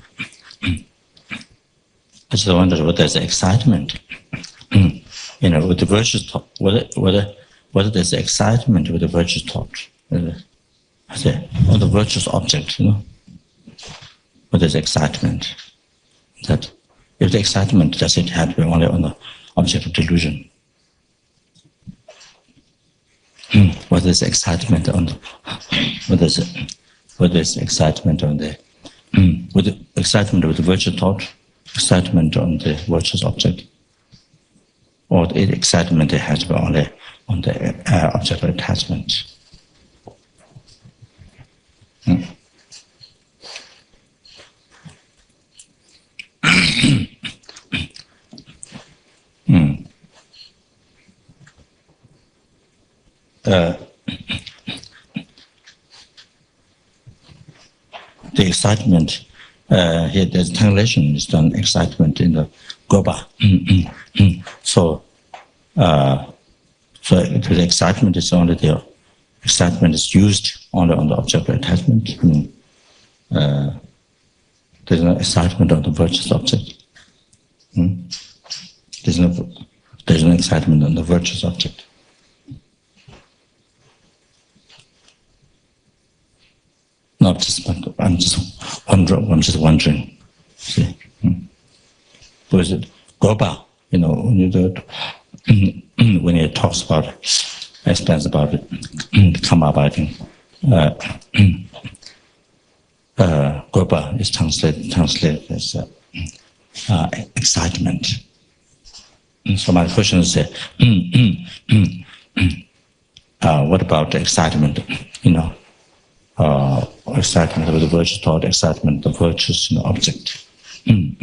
just wondered whether there's excitement, with the virtuous thought. Whether there's excitement with the virtuous thought, or the virtuous object, whether there's excitement. That if the excitement, does it have to be only on the object of delusion? Whether there's excitement on the, whether there's excitement on the, with the excitement with the virtuous thought, excitement on the virtuous object, or the excitement has to be only on the object of attachment. The excitement, here there's translation is done, excitement in the goba. So the excitement is only the excitement is used only on the object of attachment. There's no excitement on the virtuous object. There's no excitement on the virtuous object. No, I'm just wondering. See, what is it? Goba, when you do it, when he talks about, explains about it, Karma, I think. Goba is translated as excitement. So my question is, what about the excitement? Excitement with the virtuous thought, excitement of the virtuous object. You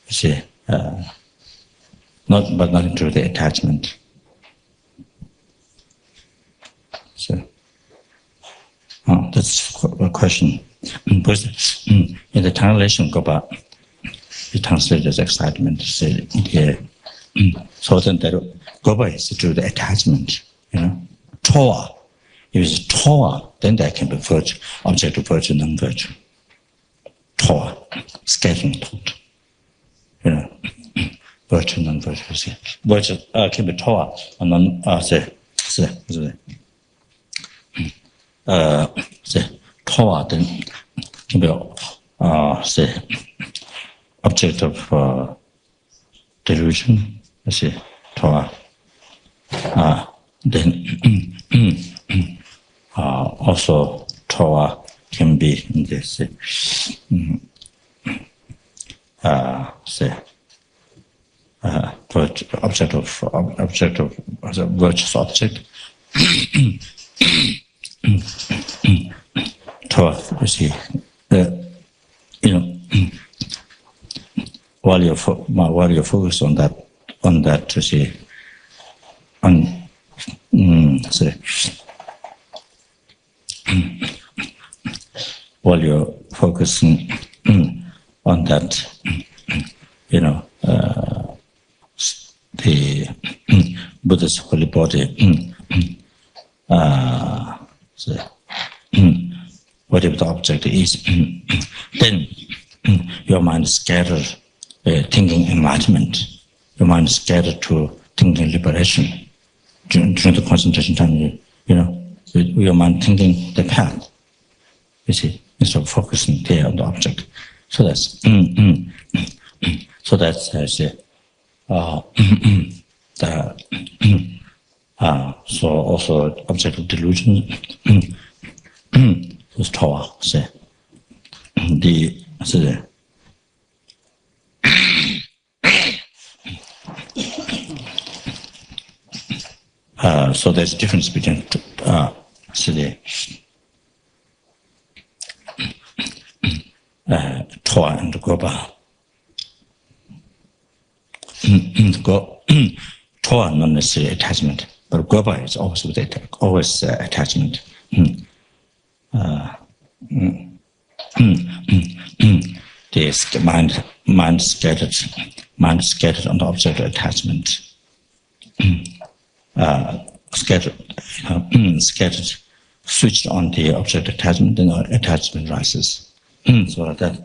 see, not into the attachment. So, that's a question. Because in the translation, Gopa, it translated as excitement. So then that Gopa is to the attachment. Toa. If it's Toa, then there can be virtue, object of virtue, non-virtue. Toa, scattering thought. Virtue, non-virtue. See, virtue can be Toa, and non. Toa then can be object of delusion. Toa. Then. Also, Toa can be in this, object of virtuous object. Toa, you see, while you focus on that, you see, while you're focusing on that, the Buddha's holy body, whatever the object is, then your mind scattered thinking enlightenment. Your mind scattered to thinking liberation. During the concentration time, your mind thinking the path. You see, instead of focusing there on the object. So that's so also object of delusion. Was Torah say so there's a difference between Torah and Gopa. Torah not necessarily attachment, but Gopa is always with always attachment. The mind scattered on the object of attachment. Scattered, switched on the object attachment, then attachment rises. So that.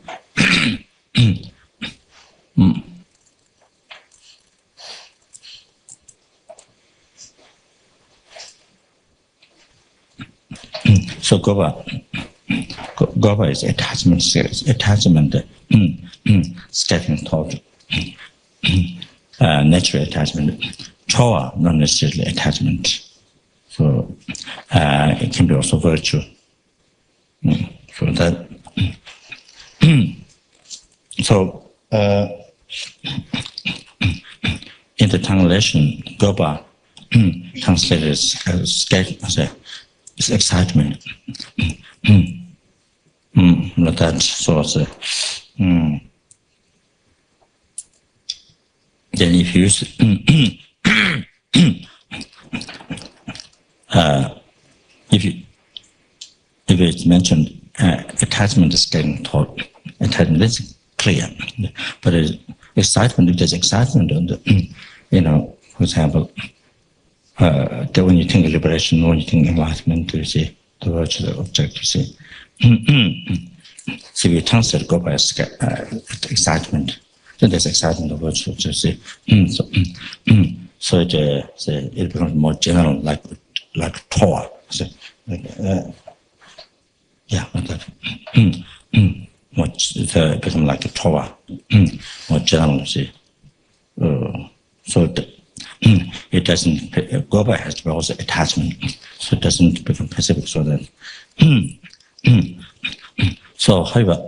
So Gopa is attachment, scattering thought, natural attachment. Torah, not necessarily attachment. So it can be also virtue. So that. So in the translation, Gopa translated as is excitement. That source. Then if you use if it's mentioned, attachment is getting taught. Attachment is clear, but excitement. If there's excitement on the, for example, that when you think of liberation, when you think enlightenment, you see the virtue of the object. You see, so if you translate go by excitement, then there's excitement of virtue. You see, so it becomes more general, like Torah. So, like that. It becomes like a Torah, more general. You see, so. It doesn't. Gopa has to be also attachment, so it doesn't become passive. So that. So, however,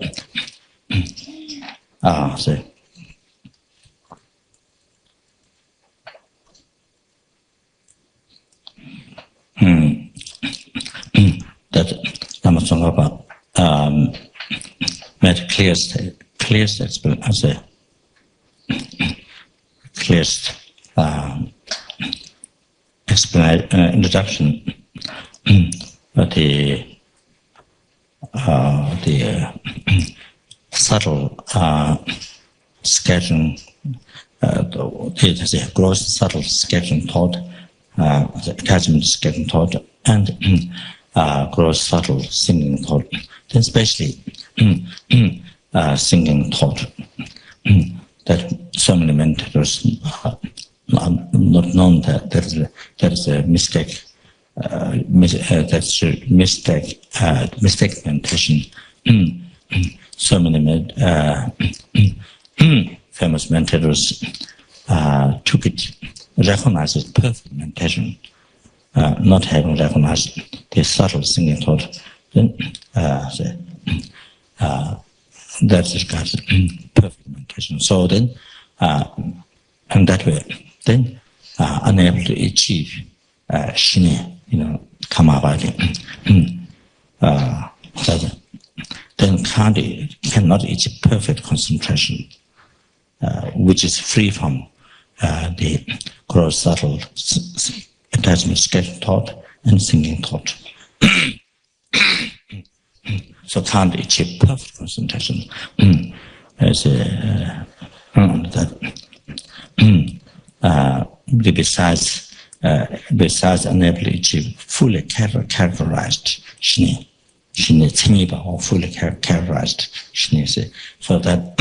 that Lama Tsongkhapa made clearest introduction, but the subtle scattering, gross subtle scattering thought, the attachment scattering thought, and gross subtle singing thought, then especially singing thought, that so many meditators not known that there is a mistake. That's a mistake meditation. So many famous meditators took it, recognized it perfect meditation, not having recognized the subtle singing thought. Then that's regarded perfect meditation. So then, and that way, then unable to achieve shine, kamavadi. Then cannot achieve perfect concentration, which is free from the gross subtle attachment, scattering thought, and singing thought. So can't achieve perfect concentration. Besides besides unable to achieve fully characterized shini, tsingiba, or fully characterized shini, so that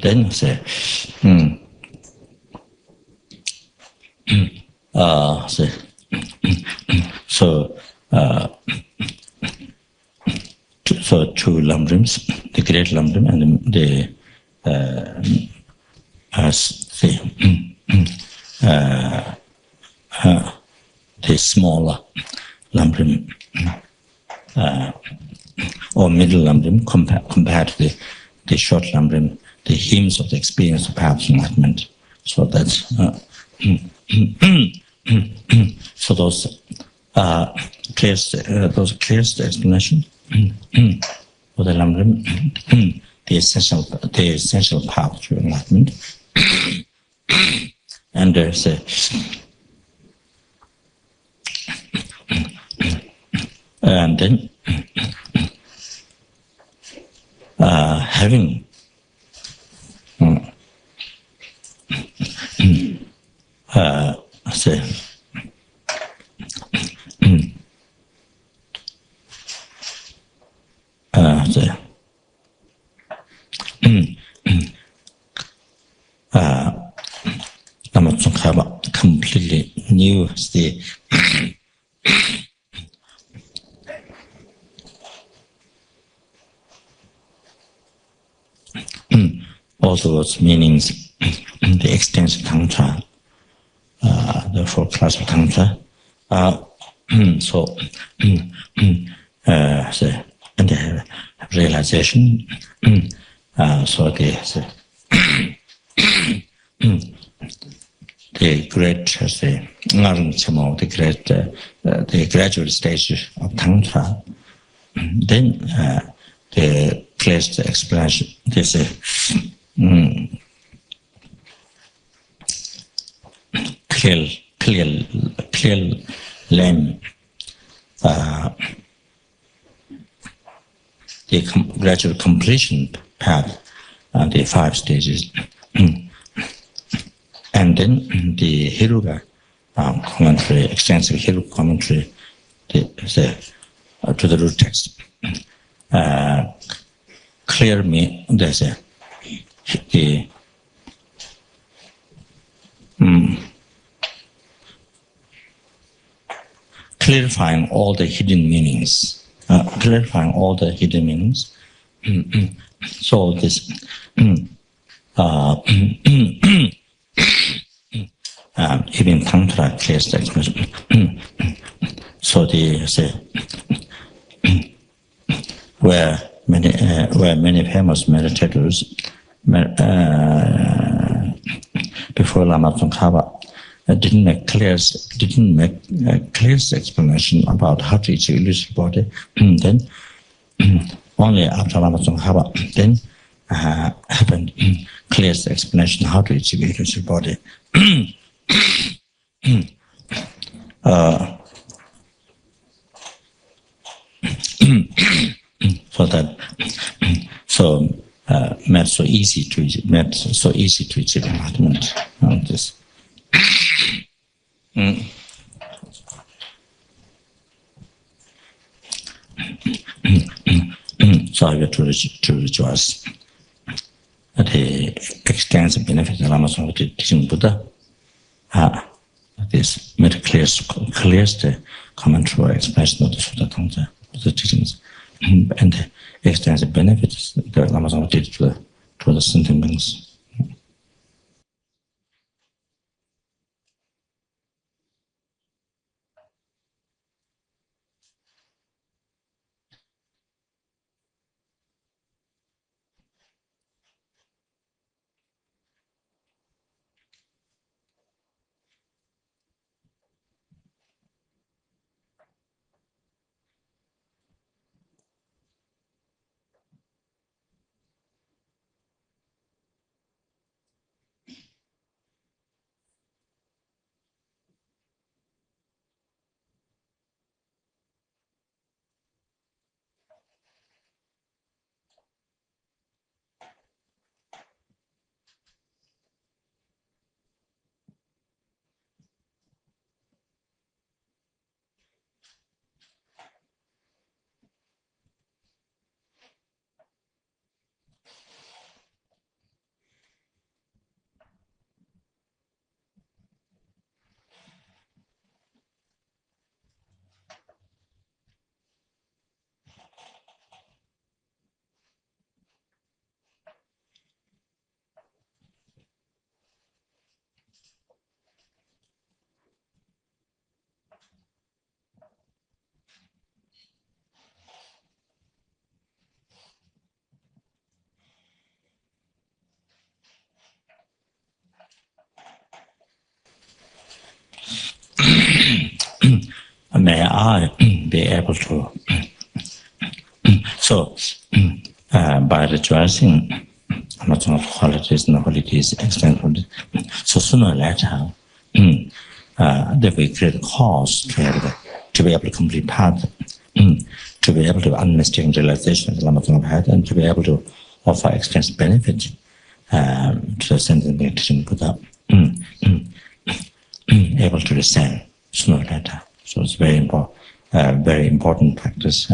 then say, so two lambrims, the great lambrim and the smaller lambrim or middle lambrim compared to the short lambrim, the hymns of the experience of path enlightenment. So that's so those clearest explanation for the lambrim, the essential path to enlightenment, and and then having say Lama Tsongkhapa completely knew the all those meanings, the extensive tantra, the four classes of tantra. So, and the realization. So the great, the graduate stage of tantra. Then the clearest explanation. This clear lame. The gradual completion path, the 5 stages, and then the Hiruga commentary, extensive Hiruga commentary, to the root text. Clear me, there's the clarifying all the hidden meanings. So this even tantra clears the explanation. So the where many famous meditators before Lama Tsongkhapa didn't make clear explanation about how to achieve illusory body. Then only after Lama Tsongkhapa then happened clear explanation how to achieve illusory body. So that made so easy to achieve enlightenment. This. So I get to rejoice at the extensive benefit of Lama Tsongkhapa teaching Buddha. This made clearest commentary or explanation of the Sutta Tantra, the teachings, and the extensive benefits that Lama Tsongkhapa did to the sentient beings. may I be able to so by rejoicing not only qualities and qualities extend so sooner or later they will create a cause to be able to complete path to be able to unmistaken realization of the Lama Tsongkhapa had, and to be able to offer extensive benefit to the sentient teaching Buddha, able to descend sooner or later. So it's very important practice.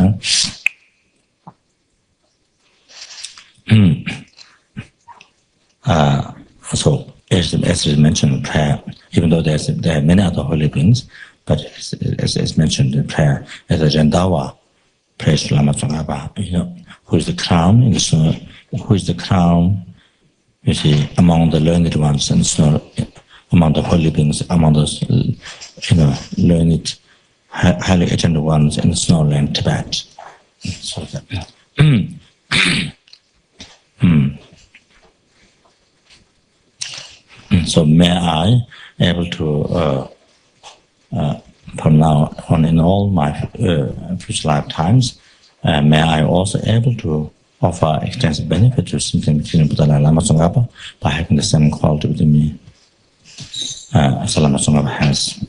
So as is mentioned in prayer, even though there are many other holy beings, but as mentioned in prayer, as a Jandawa prays to Lama Tsongkhapa, who is the crown in the snow, who is the crown, you see, among the learned ones and snow, among the holy beings, among those, learned, highly attended ones in the snowland Tibet. So that, so may I able to from now on in all my future lifetimes, may I also able to offer extensive benefit to sentient Buddha Lama Tsongkhapa by having the same quality within me as Lama Tsongkhapa has.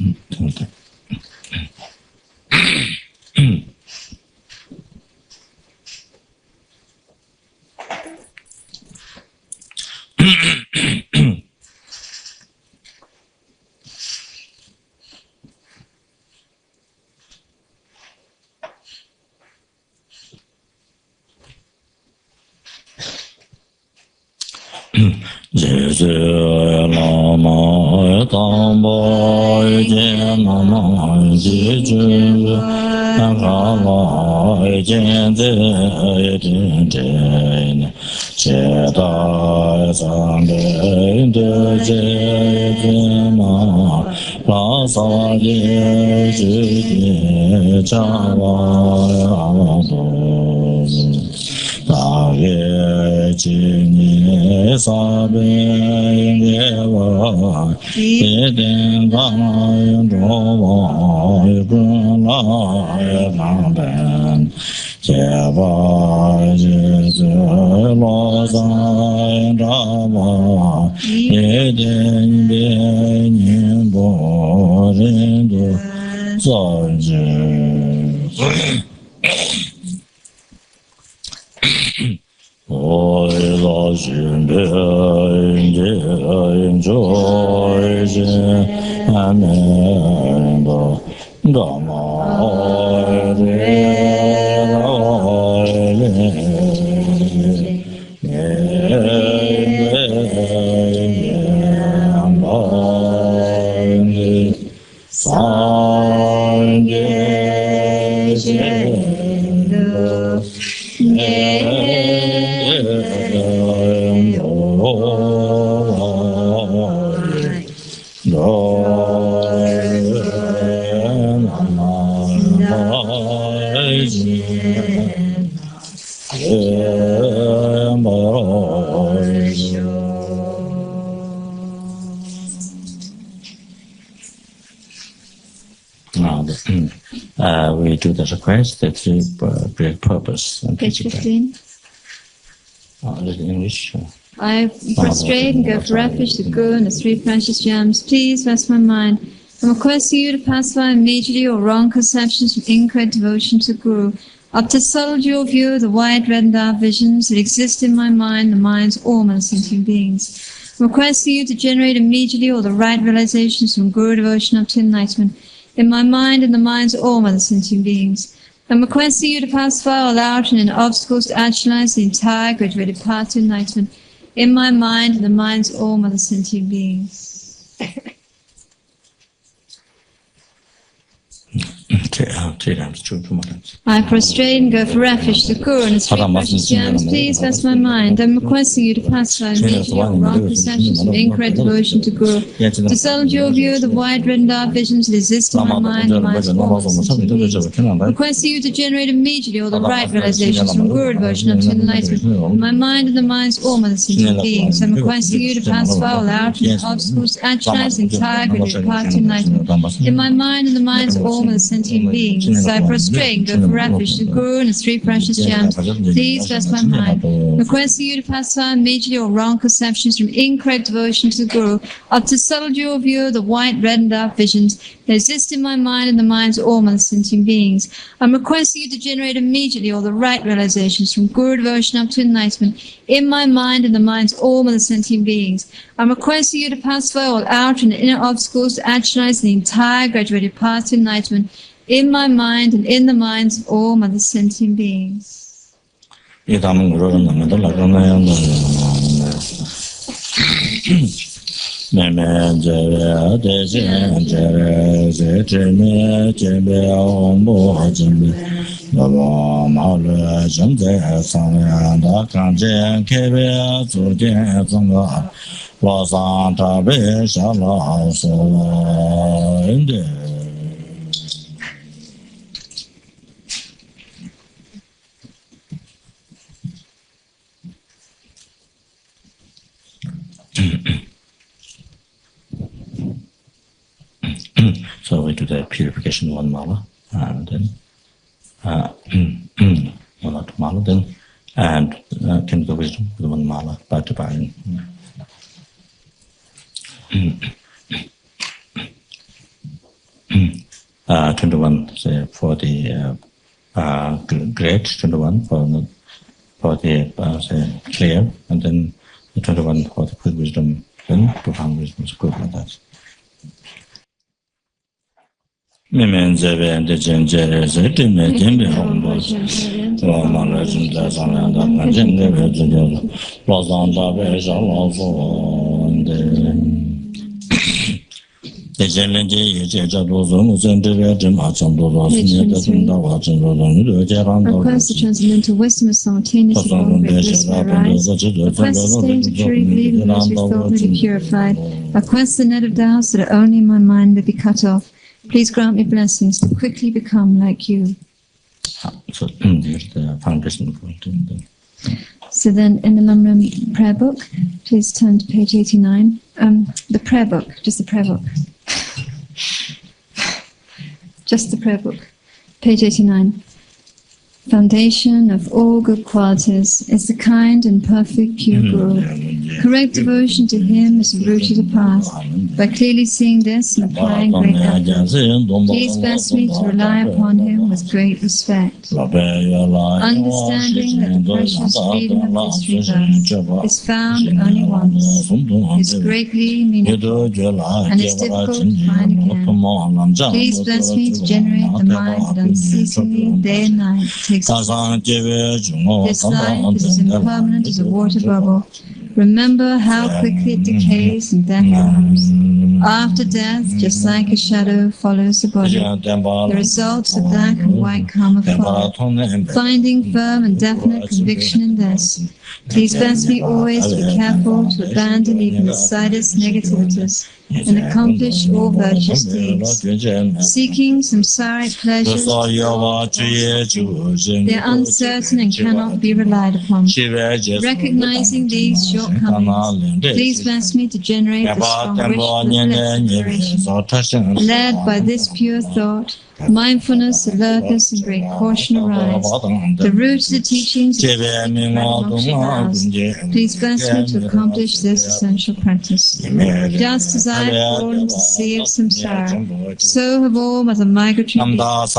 Jesu Lama Tamba Nama Jesu Akala Jende Cheta Sangde Jema Lasa Jesu Chawa Dāgē jīnī sābē yīngyēvā yīdēn gāyā dhōvā yīgūnā yīgāmbēn jēvā jīzū lōsā yīndāvā yīdēn bē nīmbō rīndū sājī Oi la jimbe enjoy amen Dharma we do the request that we great purpose. Page 15. In English. I prostrate and go for refuge to Guru and the three precious gems. Please rest my mind. I'm requesting you to pacify immediately all wrong conceptions from incorrect devotion to Guru. Up to subtle dual view of the white, red and dark visions that exist in my mind, the minds of all my sentient beings. I'm requesting you to generate immediately all the right realizations from Guru devotion up to enlightenment in my mind and the minds of all my sentient beings. I'm requesting you to pacify all out and obstacles to actualize the entire graduated path to enlightenment in my mind and the minds of all my sentient beings. 3 times, 2 more times. I prostrate and go for refuge to Guru and his three precious gems. Please bless my mind. I'm requesting you to pacify immediately all wrong perceptions and incorrect devotion to Guru. To settle your view of the wide red and dark visions that exist in my mind and my soul. Requesting you to generate immediately all the right realizations from Guru devotion up to enlightenment in my mind and the minds of all other sentient beings. I'm requesting you to pacify all outer obstacles, actualize the entire graduate path to enlightenment in my mind and the minds of all other sentient beings. I prostrate and go for refuge to Guru and his three precious gems. Please bless my mind. Requesting you to pacify immediately all wrong conceptions from incorrect devotion to the Guru up to subtle dual view of the white, red, and dark visions that exist in my mind and the minds of all other sentient beings. I'm requesting you to generate immediately all the right realizations from Guru devotion up to enlightenment in my mind and the minds of all other sentient beings. I'm requesting you to pacify all outer and inner obstacles to actualize the entire graduated path to enlightenment in my mind and in the minds of all other sentient beings. So we do the purification one mala, and then one or two mala, then and can go wisdom with one mala by dividing. 21 say, for the great, 21 for the say, clear, and then the 21 for the quick wisdom, then profound wisdom is good like that. Request the transcendental wisdom of simultaneously all great bliss will arise. Request the state of purity believing those who thought may be purified. Request the net of doubts that only my mind may be cut off. Please grant me blessings to quickly become like you. So here's the foundation for it. So then in the Lamrim prayer book, please turn to page 89. The prayer book, just the prayer book. Just the prayer book, page 89. Foundation of all good qualities is the kind and perfect pure Guru. Correct devotion to him is the root of the path. By clearly seeing this and applying great effort, please bless me to rely upon him with great respect. Understanding that the precious freedom of this rebirth is found only once, is greatly meaningful, and is difficult to find again. Please bless me to generate the mind that unceasingly, day and night, takes this life is as impermanent as a water bubble. Remember how quickly it decays and death comes. After death, just like a shadow follows the body, the results of black and white karma follow. Finding firm and definite conviction in this, please bless me always to be careful to abandon even the slightest negativities and accomplish all virtuous deeds. Seeking samsaric pleasures, they are uncertain and cannot be relied upon. Recognizing these shortcomings, please bless me to generate the strong wish for liberation. Led by this pure thought, mindfulness, alertness, and great caution arise. The root of the teachings is please bless me to accomplish this essential practice. Just as I have fallen into the sea of samsara, so have all other migratory beings.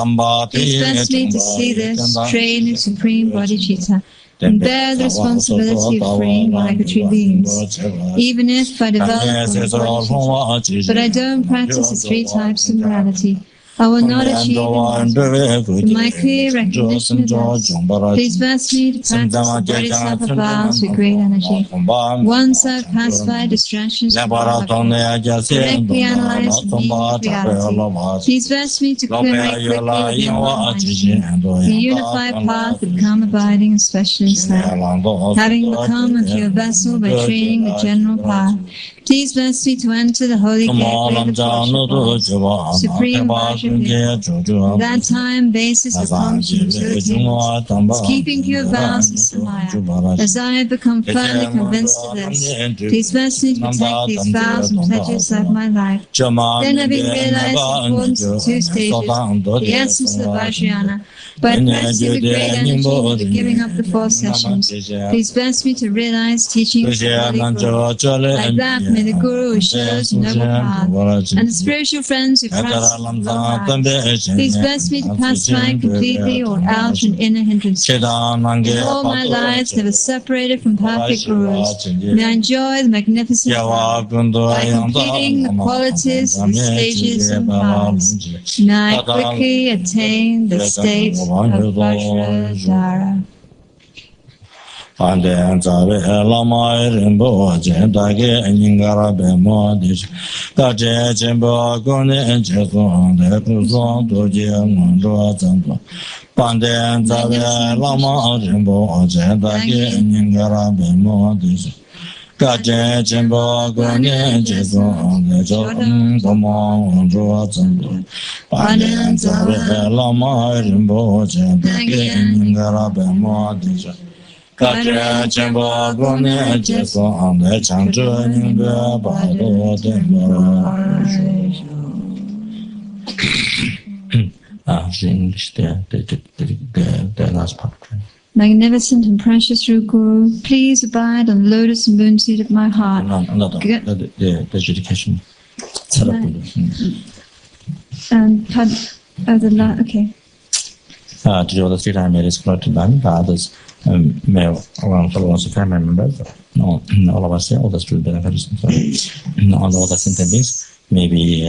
Please bless me to see this, train in supreme bodhicitta, and bear the responsibility of freeing migratory beings. Even if I develop one bodhicitta, but I don't practice the three types of morality, I will not achieve in my clear recognition of this. Please bless me to practice the bodhisattva vows with great energy. Once I've pacified distractions from correctly analyze and meaning reality. Please bless me to clear my quickly with the unified path of calm abiding, especially self. Having become a pure vessel by training the general path, please bless me to enter the holy gateway of the supreme Vajra. At that time, basis of accomplishment is keeping pure vows and samaya. As I have become firmly convinced of this, please bless me to protect these vows and pledges of my life. Then, having realized the importance of 2 stages, the essence of the Vajrayana, by practicing the great energy for the giving up the 4 sessions, please bless me to realize teachings of the Holy Guru. Like that, may the Guru who shows the noble path, and the spiritual friends who practice the path, please bless me to pacify completely all outer and inner hindrances. In all my lives, never separated from perfect Gurus, may I enjoy the magnificent path by completing the qualities, the stages, and paths. May I quickly attain the state of Vajradhara. And Lama Rinpoche, Dage, Ningara Bemo, Gaje, Jimbo, Gone, and Jeson, the Cruzon, Doji, Mondo, Zambo. Pande, Lama Rinpoche, Dage, Ningara Bemo, Gaje, Jimbo, Gone, and Jeson, the Jordan, Tomo, Mondo, Zambo. Pande, Lama Rinpoche, Dage, Ningara Bemo, Kaja Jamba Gone Jeso on the Chanjo Nimba Bado English the last part. Magnificent and precious true Guru, please abide on the lotus and moon seat of my heart. The education. Okay. Today all the 3 time is collected by the others. Male around followers of family members, no, all of us, all the student benefits, all the sentient beings, maybe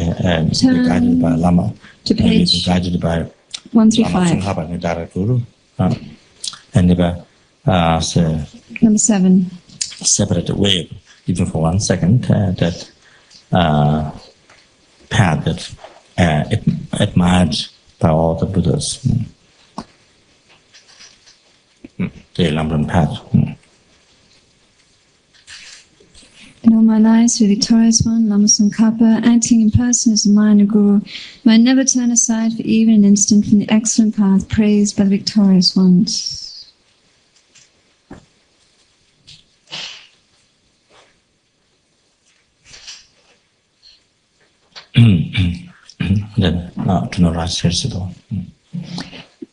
guided by Lama, maybe guided by 135. Lama Tsongkhapa, the direct Guru, and number 7. Separate way, even for 1 second, that path that admired by all the Buddhas. The Lambran path. In all my lives, the victorious one, Lama Tsongkhapa, acting in person as a minor Guru, may I never turn aside for even an instant from the excellent path praised by the victorious ones. Then, to not rise heresy at all.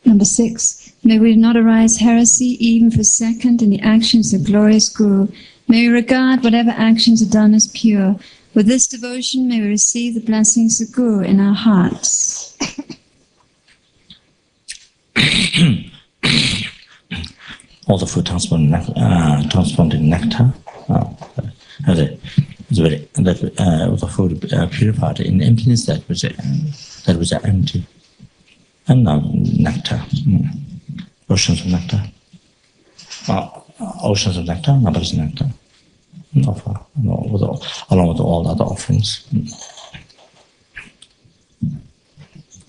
Number 6. May we not arise heresy even for a second in the actions of the glorious Guru. May we regard whatever actions are done as pure. With this devotion, may we receive the blessings of Guru in our hearts. All the food transformed in nectar. The food purified in emptiness that was empty. And now nectar. Oceans of nectar. Oceans of nectar, nobody's nectar. Along with all the other offerings.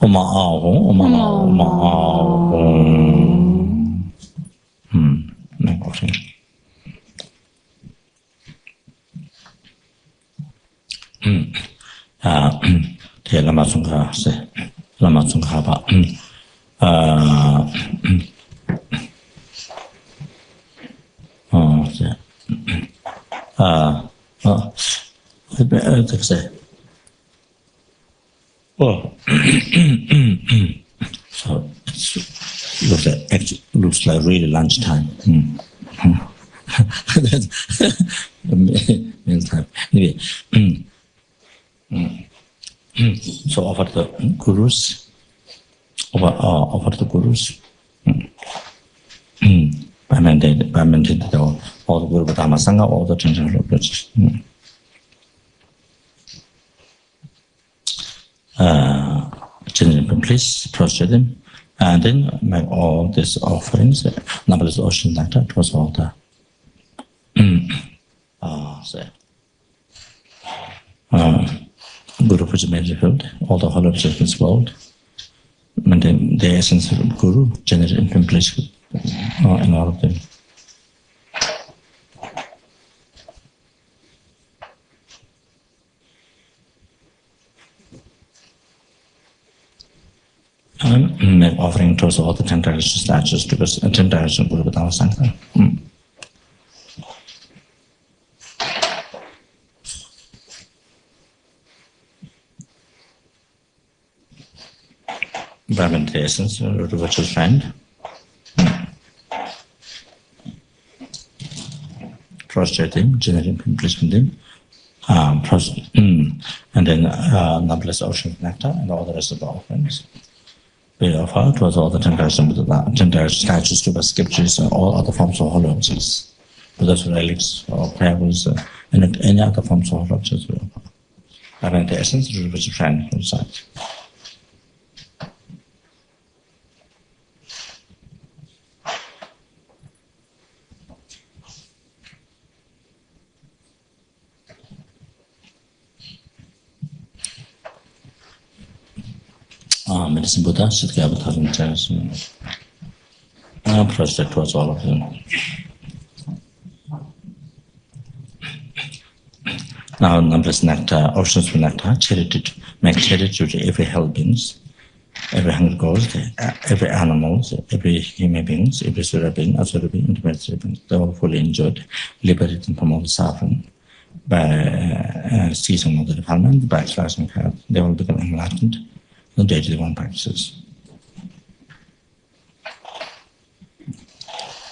Oma Ahom, Oma Ahom. Offering. Lama Tsongkhapa, Lama Tsongkhapa. So it looks like really lunchtime. Mealtime. Anyway, so offer the gurus. Offer the gurus. By maintaining all the Guru Dharma Sangha, all the traditional approaches. please prostrate them, and then make all these offerings, numberless ocean nectar towards all the Guru Pujamedi field, all the whole objects of this world, maintain the essence of Guru, generate infinite bliss in all of them. And make offering towards all the 10 direction statues to the 10 direction Guru Dharma Sangha. Brahman the essence, virtual friend. Prostrate him, generating bliss with him. And then numberless ocean of nectar and all the rest of the offerings. We offer towards all the 10 direction statues, to the scriptures, and all other forms of holy objects. Buddha's relics or parables, and any other forms of holy objects we offer. Brahman the essence, virtual friend inside. Medicine Buddha, Siddha Avatar and Chairs. Prostrate towards all of them. Now, numberless nectar, oceans of nectar, make charity to every hell beings, every hungry ghost, every animal, every human beings, every Surya being, Asura being, intermediate being. They all fully enjoyed, liberated from all the suffering by ceasing of the defilement, by exercising health. They will become enlightened. The daily one practices.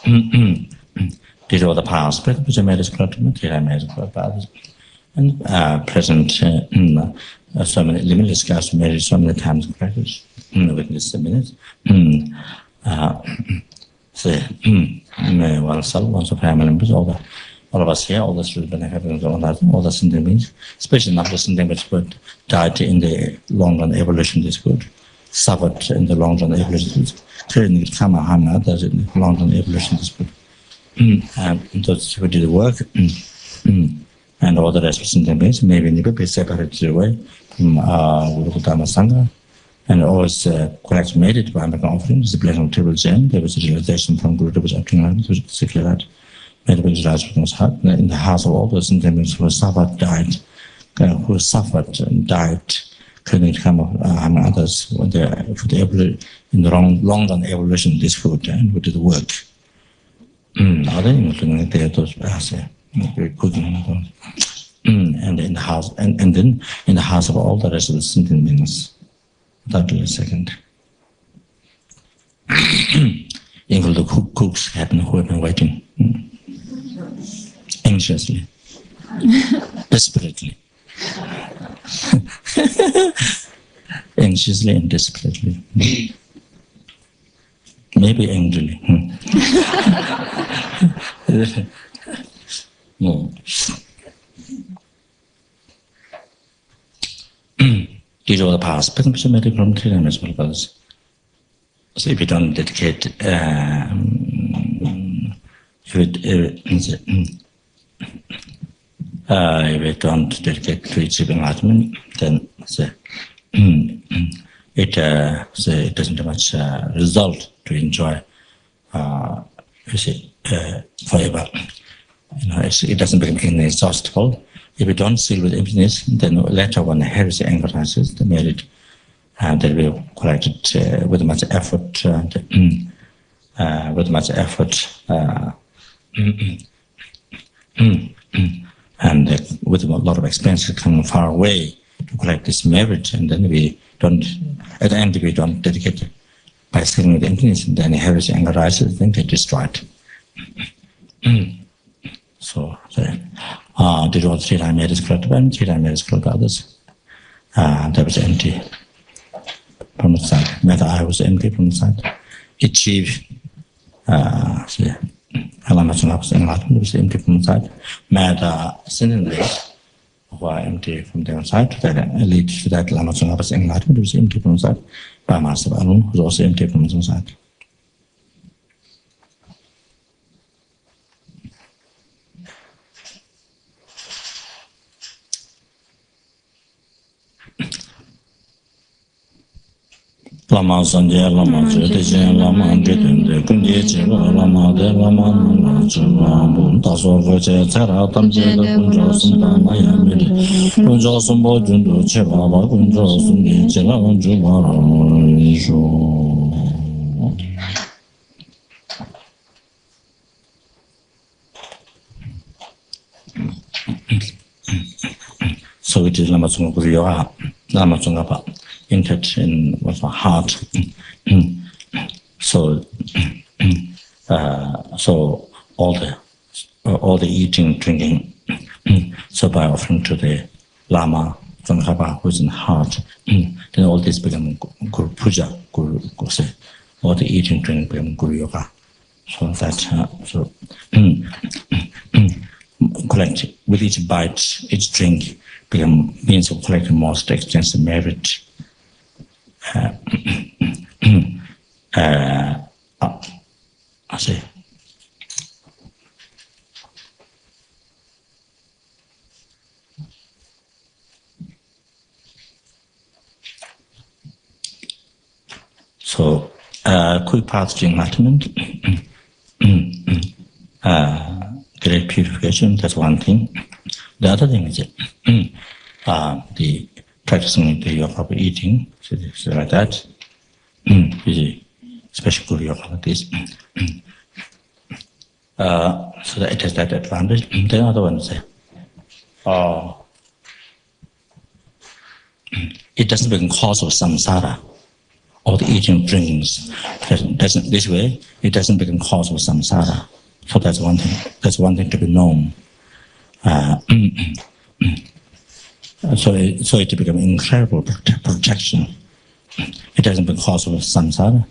These are the past, but which are made as correct, I made as correct, and present so many limitless guys made so many times practice witness a minute. Say, oneself, one's family members, all of us here, all the students benefiting all the sentient beings, especially not the sentient beings, but died in the long run evolution is good, suffered in the long run evolution is good, training karma harm others in the long run evolution is good. And those who did the work, and all the rest of sentient beings, maybe need to be separated away from Guru Dharma Sangha, and always collect made by making offerings, the blessing of Table Zen, there was a realization from Guru Dharma Sangha, which is that. In the house of all those sentient who suffered, died, who suffered and died, couldn't come harm others when they in the long run evolution this food and who did the work. Other including those cooking and in the house and then in the house of all the rest of the sentient beings. Without a second. Including the cooks who have been waiting. Anxiously, desperately, anxiously and desperately, maybe angrily. No. These are the past, but I'm medical from Thailand as well. So if you don't dedicate, if we don't dedicate to achieving enlightenment, then it doesn't have much result to enjoy. Forever. It doesn't become inexhaustible. If we don't seal with emptiness, then later when heresy anger rises, the merit that we collected with much effort, and with a lot of expenses coming far away to collect this merit, and then we don't, at the end we don't dedicate it by sealing with emptiness, and then heresy anger rises, then get destroyed. So, did all three line made is correct by three line made is correct by others. That was empty from the side. Whether I was empty from the side. Achieve. Lama Tsongkhapa was enlightened, was empty from the side. Sentient beings, who are empty from their side, that lead to that Lama Tsongkhapa's enlightenment, who is empty from side, by Master Arun, who is also empty from his own side. Lama Sangha, Lama Tsongkhapa, Lama Untitled Chapter, Lama De, Lama Tsongkhapa, Taso Voce, Tsara, Tamje, Kunjo Sunda, Maya Miri, Kunjo Sumbo, Jundu, Chebaba, Kunjo Sundi, Chela, Jumara, So it is Lama Tsongkhapa, Lama Tsongkhapa, entered in with my heart. So all the eating, drinking, so by offering to the Lama Tsongkhapa, who is in the heart, then all this become Guru Puja, Guru say, all the eating, drinking become Guru Yoga. So that collect with each bite, each drink become means of collecting most extensive merit. I say. So, quick path to enlightenment, great purification, that's one thing. The other thing is the practicing the yoga of eating, so like that, especially good yoga like this. So that it has that advantage. The other one is it doesn't become cause of samsara, or the eating drinks. Doesn't this way, it doesn't become cause of samsara. So that's one thing. That's one thing to be known. So it becomes incredible protection. It doesn't become cause of samsara.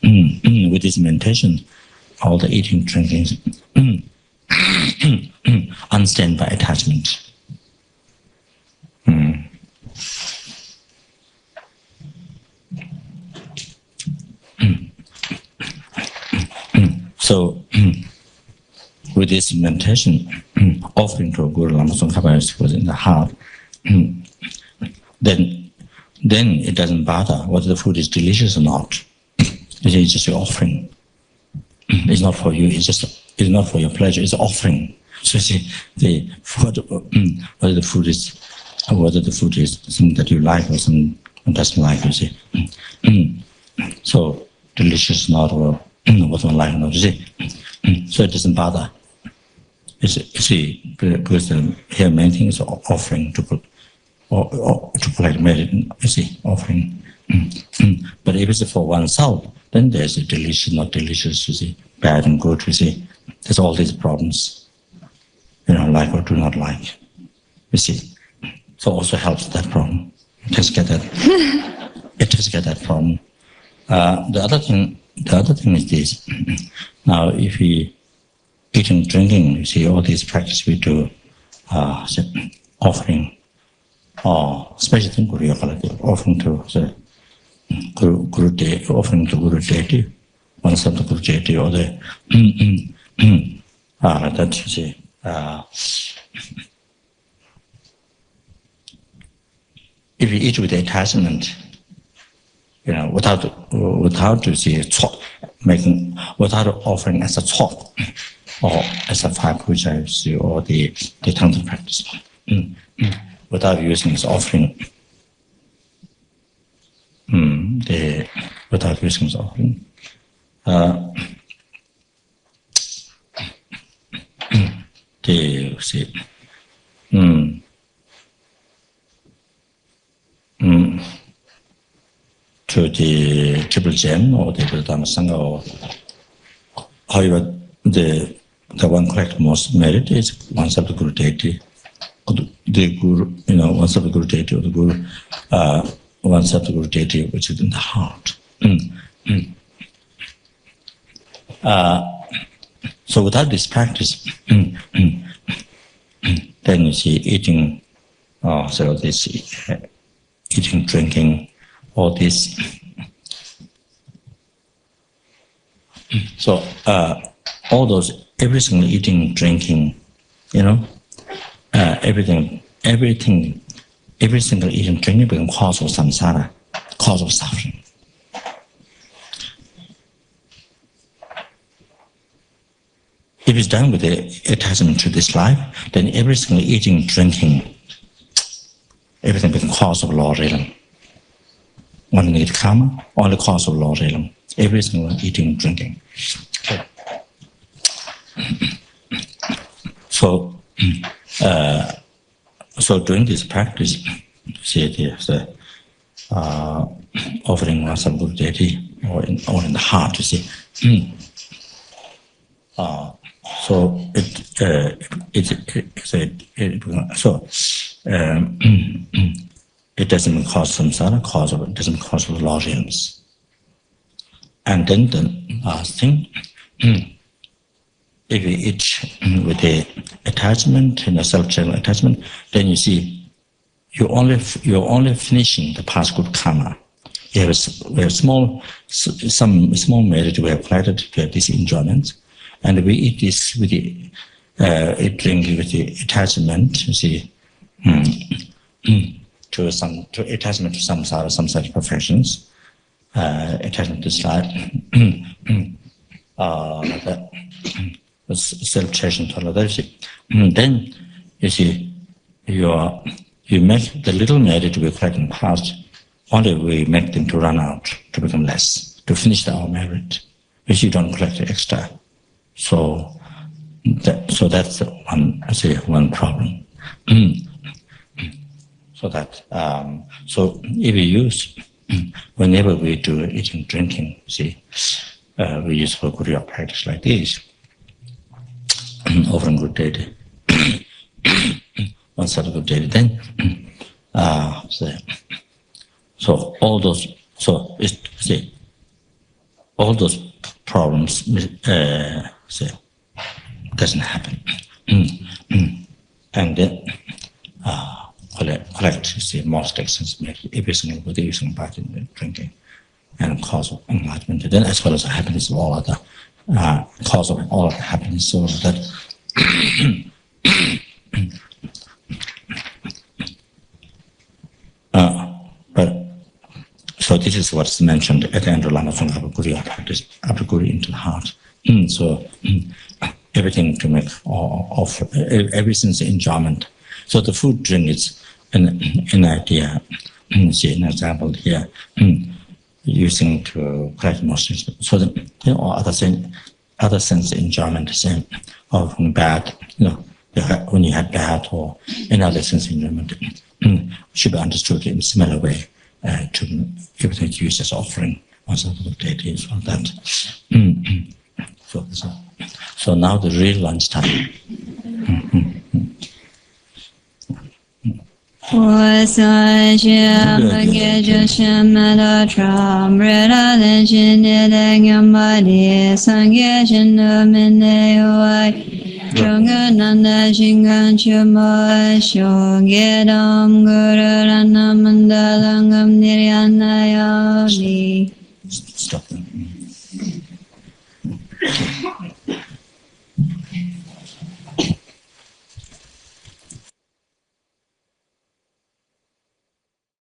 With this meditation, all the eating, drinking, unstained by attachment. So, with this meditation, offering to Guru Lama Tsongkhapa was in the heart, then it doesn't bother whether the food is delicious or not. It's just your offering. It's not for you. It's not for your pleasure. It's offering. So you see, whether the food is something that you like or something doesn't like. You see, so delicious not or what one like not. You see, so it doesn't bother. You see, because here main thing is offering to put or to collect merit. You see, offering. But if it's for oneself, then there's a delicious, not delicious, you see, bad and good, you see. There's all these problems, like or do not like, you see. So also helps that problem. It does get that problem. The other thing is this. Now, if we eat and drinking, you see, all these practice we do, offering, or especially in Guru Yoga, offering to Guru Deity, offering to Guru Deity, oneself to Guru Deity, or the that you see. If you eat with attachment, without you see without offering as a thought or as a five puja, or the tantra practice, without using as offering. Without using the offering, to the triple gem or the Dharma and Sangha, or however the one collect most merit is oneself the Guru Deity, or the Guru, oneself the Guru Deity, or the Guru. Oneself the Guru Deity, which is in the heart. So without this practice, then you see eating So this eating, drinking, all this. So all those, every single eating, drinking, everything, every single eating, drinking becomes cause of samsara, cause of suffering. If it's done with the attachment to this life, then every single eating, drinking, everything becomes cause of law rhythm. One need karma, all the cause of law rhythm. Every single eating, drinking. So during this practice, see the offering oneself good deity, or in the heart, you see. So it doesn't cause samsara, it doesn't cause logins. And then the last thing, if you eat with the attachment, self-channel attachment, then you see you're only finishing the past good karma. We have some small merit we have collected to get this enjoyment, and we eat this with the drink with the attachment. You see, to attachment to samsara, samsaric perfections, attachment to this life, self-chasing tolerance. Then you see you make the little merit we collect in the past. Only we make them to run out, to become less, to finish our merit, which you don't collect extra. So that's one problem. So if we use, whenever we do eating, drinking, see, we use for Guriya practice like this, offering good deity, oneself good deity, then so all those, all those problems doesn't happen, and then collect most actions every single with using part in drinking and cause of enlightenment. Then as well as happiness of all other cause of all of the happiness, so that so this is what's mentioned at the end of Lama Tsongkhapa Guriya practice, after Guri into the heart. So everything to make of everything's enjoyment. So the food, drink is an idea. See an example here, using to collect emotions. So other sense enjoyment, same, or from bad, when you had bad or another sense enjoyment, should be understood in a similar way. To everything used as offering, also the deities on that. So now the real lunch time. Nanda Shingan Chuma Shogedam Guru Ranamandalangam Niryanayami